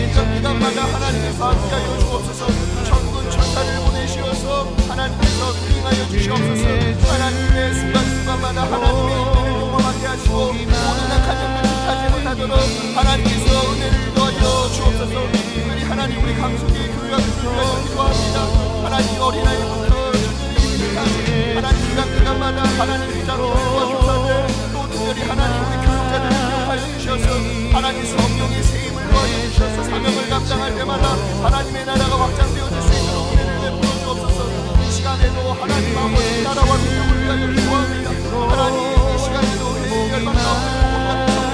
이전 기간마다 하나님께서 함께하여 주옵소서. 천군 천사를 보내시어서 하나님께서 수행하여 주시옵소서. 하나님의 순간순간마다 하나님의 은혜를 경험하게 하시고 모든 악한 영들을 타지 못하도록 하나님께서 은혜를 더하여 주옵소서. 특별히 하나님 우리 강소교회 교회와 교회를 기도합니다. 하나님 어린아이부터 주님까지 하나님 기간마다 하나님 부장들과 교사들 또 특별히 하나님 우리 교육자들을 기억하여 주셔서 하나님 성령의 세임을 더하여 주셔서 사명을 감당할 때마다 하나님의 나라가 확장되어질 수 있도록 은혜를 베풀어 주옵소서. 이 시간에도 하나님 아버지 나라와 민족을 위하여 기도합니다. 하나님 이 시간에도 회의 열방 가운데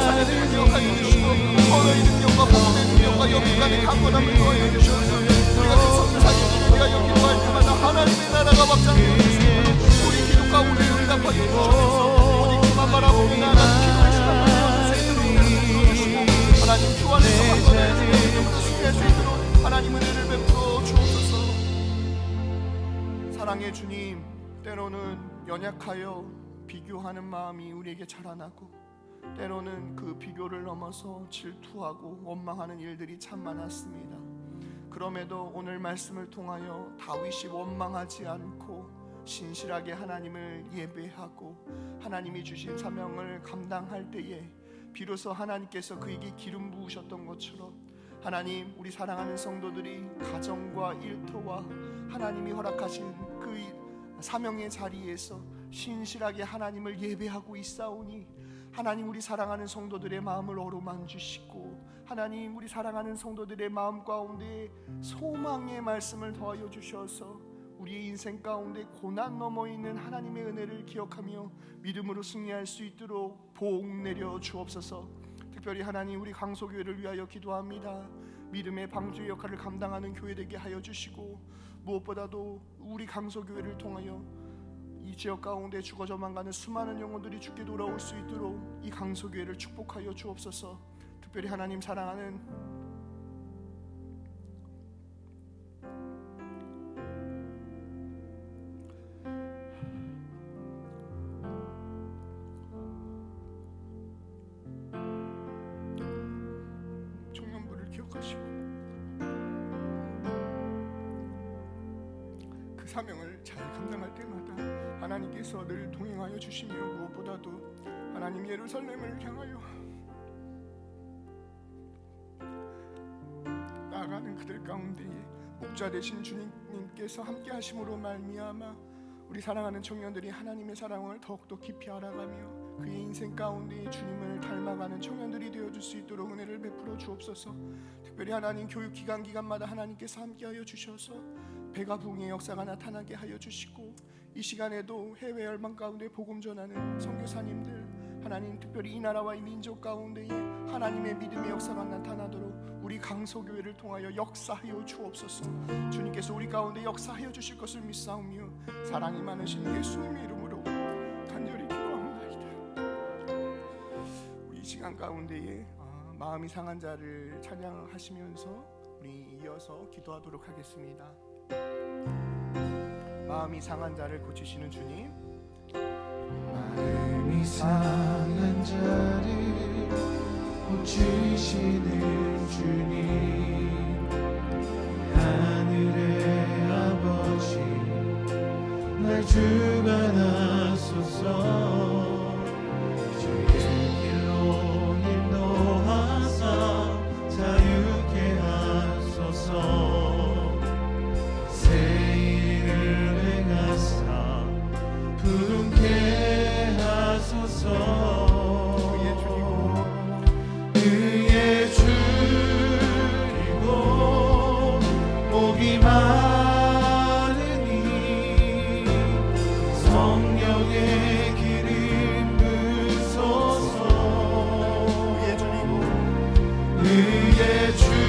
정사들을 기억하여 주시고 언어의 능력과 복음의 능력과 영광의 강건함을 더하여 주셔서 우리가 그 성사님들을 위하여 기도할 때마다 하나님의 나라가 확장되어질 수 있도록 우리 기도 가운데 응답하여 주셔서 오직 그만 바라보고 나아가는 기도의 시간을 만들 수 있도록 은혜를 베풀어 주시고 하나님 주 안에서 한 번에 주님으로 승리할 수 있도록 하나님 은혜를 베풀어 주옵소서. 사랑의 주님, 때로는 연약하여 비교하는 마음이 우리에게 자라나고 때로는 그 비교를 넘어서 질투하고 원망하는 일들이 참 많았습니다. 그럼에도 오늘 말씀을 통하여 다윗이 원망하지 않고 신실하게 하나님을 예배하고 하나님이 주신 사명을 감당할 때에 비로소 하나님께서 그에게 기름 부으셨던 것처럼 하나님 우리 사랑하는 성도들이 가정과 일터와 하나님이 허락하신 그 사명의 자리에서 신실하게 하나님을 예배하고 있사오니 하나님 우리 사랑하는 성도들의 마음을 어루만지시고 하나님 우리 사랑하는 성도들의 마음 가운데 소망의 말씀을 더하여 주셔서 우리의 인생 가운데 고난 넘어 있는 하나님의 은혜를 기억하며 믿음으로 승리할 수 있도록 복 내려 주옵소서. 특별히 하나님 우리 강소교회를 위하여 기도합니다. 믿음의 방주의 역할을 감당하는 교회 되게 하여 주시고 무엇보다도 우리 강소교회를 통하여 이 지역 가운데 죽어져만 가는 수많은 영혼들이 죽게 돌아올 수 있도록 이 강소교회를 축복하여 주옵소서. 특별히 하나님 사랑하는 청년부를 기억하시고 그 사명을 잘 감당할 때마다 하나님께서 늘 동행하여 주시며 무엇보다도 하나님 예루살렘을 향하여 나아가는 그들 가운데에 목자 되신 주님께서 함께 하심으로 말미암아 우리 사랑하는 청년들이 하나님의 사랑을 더욱더 깊이 알아가며 그의 인생 가운데 주님을 닮아가는 청년들이 되어줄 수 있도록 은혜를 베풀어 주옵소서. 특별히 하나님 교육기간마다 하나님께서 함께하여 주셔서 배가 부흥의 역사가 나타나게 하여 주시고 이 시간에도 해외 열방 가운데 복음 전하는 선교사님들 하나님 특별히 이 나라와 이 민족 가운데에 하나님의 믿음의 역사가 나타나도록 우리 강소교회를 통하여 역사하여 주옵소서. 주님께서 우리 가운데 역사하여 주실 것을 믿사오며 사랑이 많으신 예수님의 이름으로 간절히 기도합니다. 우리 이 시간 가운데에 마음이 상한 자를 찬양하시면서 우리 이어서 기도하도록 하겠습니다. 마음이 상한 자를 고치시는 주님, 마음이 상한 자를 고치시는 주님, 하늘의 아버지 날 주관하소서. 주의 길로 인도하사 자유케 하소서. 새 일을 행하사 부름케 하소서. 의의 줄이고 목이 마르니 성령의 기름 부소서. 의의 줄이고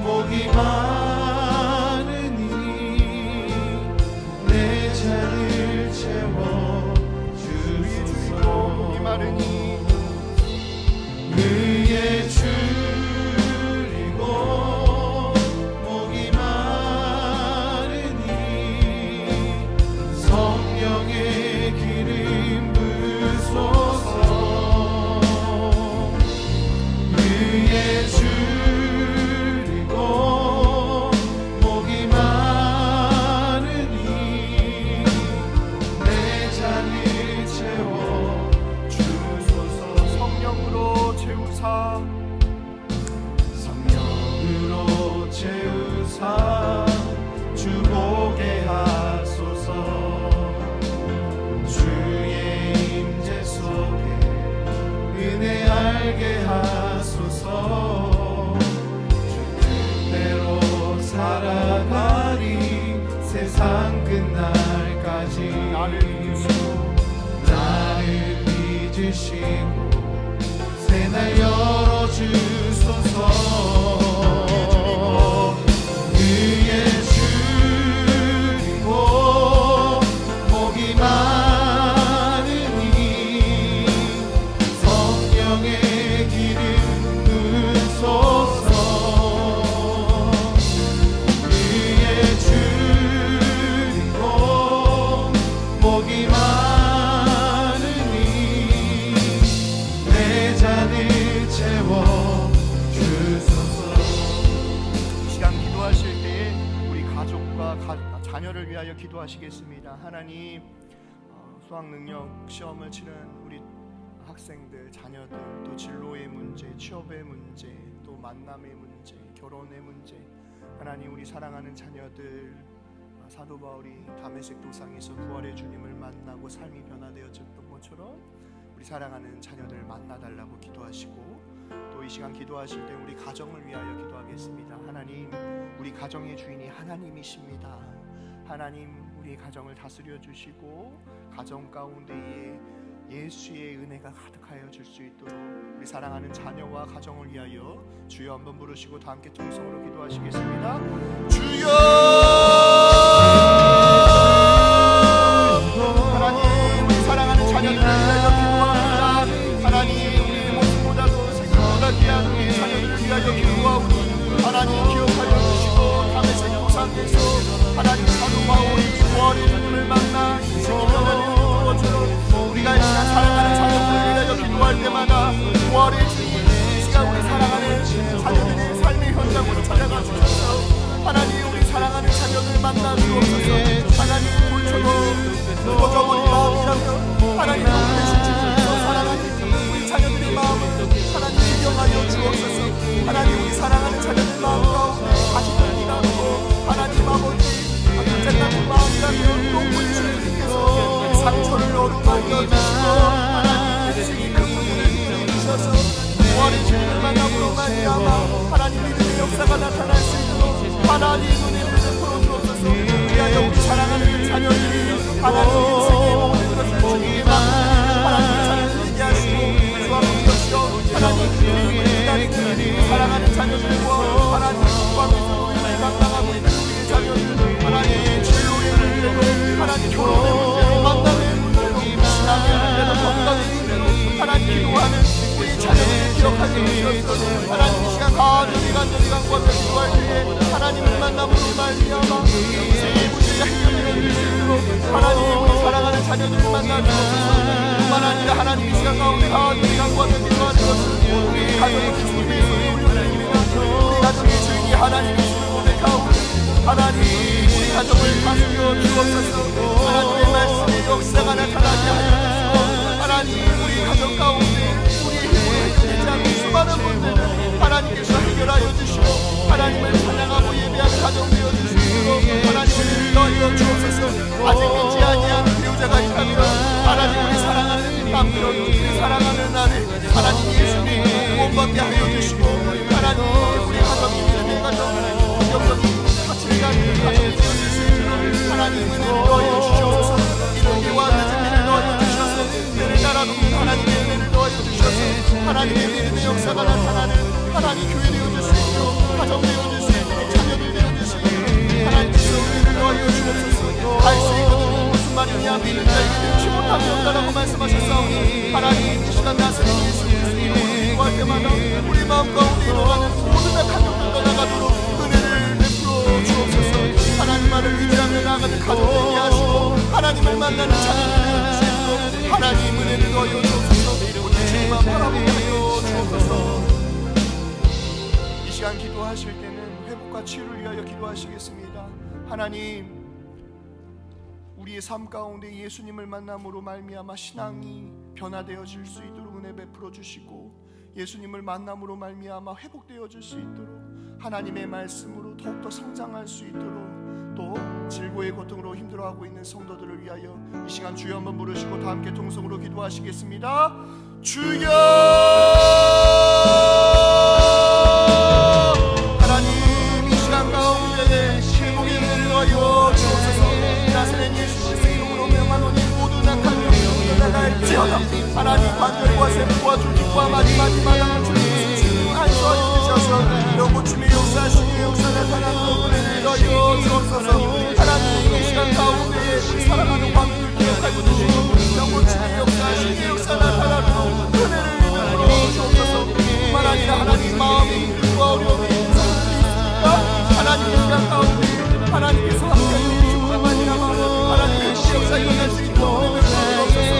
목이 마르니 내 잔을 채워 주소서. 의의 줄이고 목이 마르니 성령의 기름 부소서. 의의 줄이고 목이 마르니 내 잔을 채워 주소서. 성령으로 채우사, 성령으로 채우사 주보게 하소서. 주의 임재 속에 은혜 알게 하소서. 주 뜻대로 살아가리 세상 끝날까지. 나를 빚으시고 새날 열어주소서. 의의 줄이고 목이 마르니 성령의 기름 부소서. 의의 줄이고 목이 마르니 내 잔을 채워 주소서. 이 시간 기도하실 때에 우리 가족과 자녀를 위하여 기도하시겠습니다. 하나님, 수학 능력 시험을 치는 우리 학생들, 자녀들, 또 진로의 문제, 취업의 문제, 또 만남의 문제, 결혼의 문제, 하나님 우리 사랑하는 자녀들, 사도 바울이 다메섹 도상에서 부활의 주님을 만나고 삶이 변화되어졌던 것처럼 우리 사랑하는 자녀들 만나달라고 기도하시고, 또 이 시간 기도하실 때 우리 가정을 위하여 기도하겠습니다. 하나님, 우리 가정의 주인이 하나님이십니다. 하나님, 우리 가정을 다스려 주시고 가정 가운데에 예수의 은혜가 가득하여 줄 수 있도록 우리 사랑하는 자녀와 가정을 위하여 주여 한번 부르시고 다 함께 통성으로 기도하시겠습니다. 주여! 하나님, 우리 사랑하는 자녀들을 위하여 기도합니다. 하나님, 우리 모습보다도 생각보다 귀한 우리 자녀들을 위하여 기도하오니 하나님 기억하여 주시고, 다메섹 도상에서 하나님 사도 바울이 부활의 주님을 만나 인생이 변화되는 것처럼 우리가 이 시간 사랑하는 자녀들을 위하여 기도할 때마다 부활의 주님, 이 시간 우리 사랑하는 자녀들의 삶의 현장으로 찾아가 주셔서 하나님 우리 사랑하는 자녀들 만나 주옵소서. 하나님, 돌처럼 묻어져버린 마음이라면 하나님 우리 실질적으로 사랑하는 우리 자녀들의 마음을 하나님 인정하여 주옵소서. 하나님, 우리 사랑하는 자녀들 마음 가운데 다시 들리라고 하나님 아버지 언제 같은 마음이라면 또 우리 주님께서 우리 상처를 어루만져 주시고 하나님 인생이 큰 문제를 주셔서 부활의 주님을 만남으로 말미암아 하나님 믿음의 역사가 나타날 수 있도록 하나님 눈의 눈을 풀어주옵소서. 위하여 우리 사랑하는 자녀들이 하나님 인생의 모든 것을 주님께 맡기는 하나님 자녀들에게 하시고 주함이시여 하나님 주님을 기다리는 사랑하는 자녀들과 하나님 주함에서 우리를 감당하고 있는 우리의 자녀들, 하나님 진로의 문제로, 하나님 결혼의 문제로, 만남의 문제로, 신앙의 문제로, 건강의 문제로 하나님 기도하는 우리 자녀들을 기억하여 주시옵소서. 하나님 하나님 우리 사랑하는 자녀들을 만나 주옵소서. 뿐만 아니라 하나님 이 시간 가운데 하나님이 간구하며 기도하는 것은 우리 가정의 주님의 손에 올려드립니다. 우리 가정의 주인이 하나님이시는 오늘 가운데 하나님 우리 가정을 다스려 주옵소서. 하나님의 말씀의 역사가 나타나게 하여 주시고 하나님 우리 가정 가운데 우리의 힘으로 해결되지 않는 수많은 문제를 하나님께서 해결하여 주시고 하나님을 찬양하고 예배하는 가정 되어 주시도록 하나님을 인도하여 주옵소서. 아직 믿지 아니한 배우자가 있다면 하나님 우리 사랑하는 남편 우리 사랑하는 아내 하나님 예수님 구원받게 하여 주시고 하나님 우리 가정이 믿음의 가정 영적인 가치를 가진 가정이 되어 줄 수 있도록 하나님 은혜를 더하여 주시옵소서. 이르기와 늦은 일을 더하여 주셔서 은혜를 따라 돕는 하나님의 은혜를 더하여 주셔서 하나님의 믿음의 역사가 나타나는 하나님 교회 되어줄 수 있도록 가정 되어줄 수 있도록 자녀들 되어줄 수 있도록 하나님께서 은혜를 더하여 주옵소서. 할 수 있거든 무슨 말이냐 믿는 자에게 능치 못함이 없다라고 말씀하셨사오니 하나님 이 시간 나서는 예수 그리스도 이름으로 기도할 때마다 우리 마음 가운데 일어나는 모든 악한 영들 떠나가도록 은혜를 베풀어 주옵소서. 하나님 말을 의지하며 나아가는 가정 되게 하시고 하나님을 만나는 자녀들 되어줄 수 있도록 하나님 은혜를 더하여 주옵소서. 우리 주님만 바라보게 하여 주옵소서. 이 시간 기도하실 때는 회복과 치유를 위하여 기도하시겠습니다. 하나님 우리의 삶 가운데 예수님을 만남으로 말미암아 신앙이 변화되어질 수 있도록 은혜 베풀어 주시고 예수님을 만남으로 말미암아 회복되어질 수 있도록 하나님의 말씀으로 더욱더 성장할 수 있도록 또 질고의 고통으로 힘들어하고 있는 성도들을 위하여 이 시간 주여 한번 부르시고 다 함께 통성으로 기도하시겠습니다. 주여 하나님 이 시간 가운데 회복의 은혜를 더하여 주옵소서. 나사렛 예수 그리스도 이름으로 명하노니 모든 악한 영이 떠나갈지어다. 하나님 관절과 세포와 조직과 마지막을 주님 안수하여 주셔서 영고침의 역사 신의 역사 나타나는 은혜를 더하여 주옵소서. 하나님 이 시간 가운데 우리 사랑하는 왕들 기억하고 주시고 영고침의 역사 신의 역사 나타나는 은혜를 베풀어 주옵소서. 뿐만 아니라 하나님 마음의 힘들과 어려움이 있는 사람들이 있습니까? 하나님 이 시간 가운데 하나님께서 함께 하나님의 역사 일어날 수 있도록 은혜를 베풀어 주옵소서.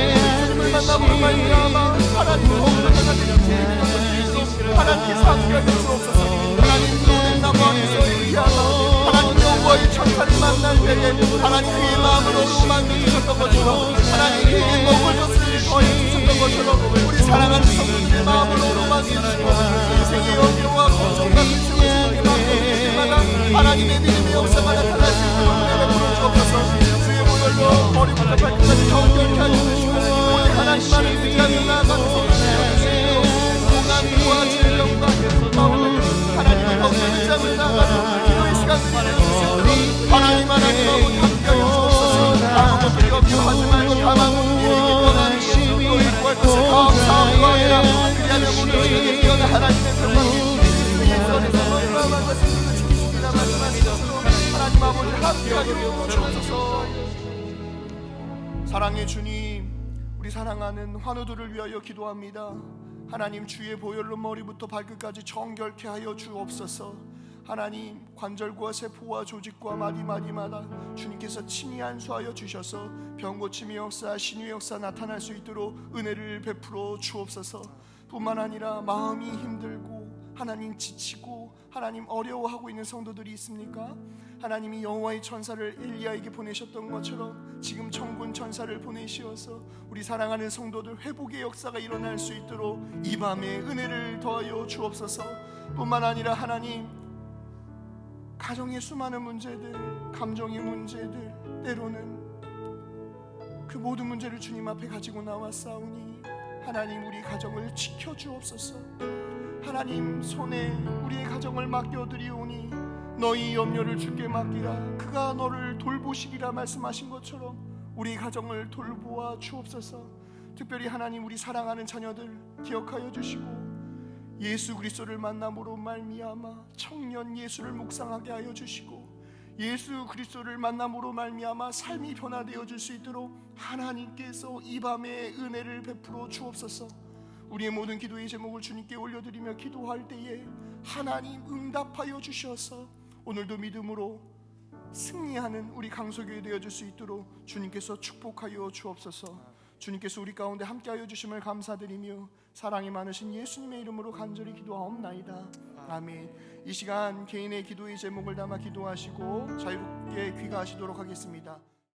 주님을 만남으로 말미암아 하나님 더욱더 하나님께서 함께하여 주옵소서. 하나님 노는 나무 안에서 의하나 하나님 여호와의 천사를 만날 때에 하나님 그의 마음을 어루로 만드셨던 것처럼 하나님 그에게 먹을 것을 더해 주셨던 것처럼 우리 사랑하는 성도들의 마음을 어루로 만드시고 인생의 어려움과 고통과 근심을 주님께 맡겨드릴 때마다 하나님의 믿음의 역사가 나타날 수 있도록 은혜를 베풀어 주옵소서. 주의 모델로 머리부터 발끝까지 정결케 하여 주시고 우리 하나님만을 의지하며 나아가는 성도들을 해주시고 고난과 질병과 계속 가운데 하나님의 법대로 잡을 나가는 기도의 시간들이 될 수 있도록 하나님 하나님하고 함께하여 주옵소서. 아무것도 염려하지 말고 다만 우리에게 원하는 또 입구할 것을 감사함과 아니라 그리하며 우리에게 뛰어난 하나님의 평강이 그의 선에서 너희와 것을 지키시기라 말씀하신 것으로 하나님 아버지 함께하여 주옵소서. 사랑의 주님 우리 사랑하는 환우들을 위하여 기도합니다. 하나님 주의 보혈로 머리부터 발끝까지 정결케 하여 주옵소서. 하나님 관절과 세포와 조직과 마디마디마다 주님께서 친히 안수하여 주셔서 병고침의 역사 신유의 역사 나타날 수 있도록 은혜를 베풀어 주옵소서. 뿐만 아니라 마음이 힘들고 하나님 지치고 하나님 어려워하고 있는 성도들이 있습니까? 하나님이 여호와의 천사를 엘리야에게 보내셨던 것처럼 지금 천군 천사를 보내시어서 우리 사랑하는 성도들 회복의 역사가 일어날 수 있도록 이 밤에 은혜를 더하여 주옵소서. 뿐만 아니라 하나님 가정의 수많은 문제들 감정의 문제들 때로는 그 모든 문제를 주님 앞에 가지고 나왔사오니 하나님 우리 가정을 지켜주옵소서. 하나님 손에 우리의 가정을 맡겨드리오니 너희 염려를 주께 맡기라 그가 너를 돌보시리라 말씀하신 것처럼 우리 가정을 돌보아 주옵소서. 특별히 하나님 우리 사랑하는 자녀들 기억하여 주시고 예수 그리스도를 만남으로 말미암아 청년 예수를 묵상하게 하여 주시고 예수 그리스도를 만남으로 말미암아 삶이 변화되어질 수 있도록 하나님께서 이 밤에 은혜를 베풀어 주옵소서. 우리의 모든 기도의 제목을 주님께 올려드리며 기도할 때에 하나님 응답하여 주셔서 오늘도 믿음으로 승리하는 우리 강소교회 되어줄 수 있도록 주님께서 축복하여 주옵소서. 주님께서 우리 가운데 함께하여 주심을 감사드리며 사랑이 많으신 예수님의 이름으로 간절히 기도하옵나이다. 아멘. 이 시간 개인의 기도의 제목을 담아 기도하시고 자유롭게 귀가하시도록 하겠습니다.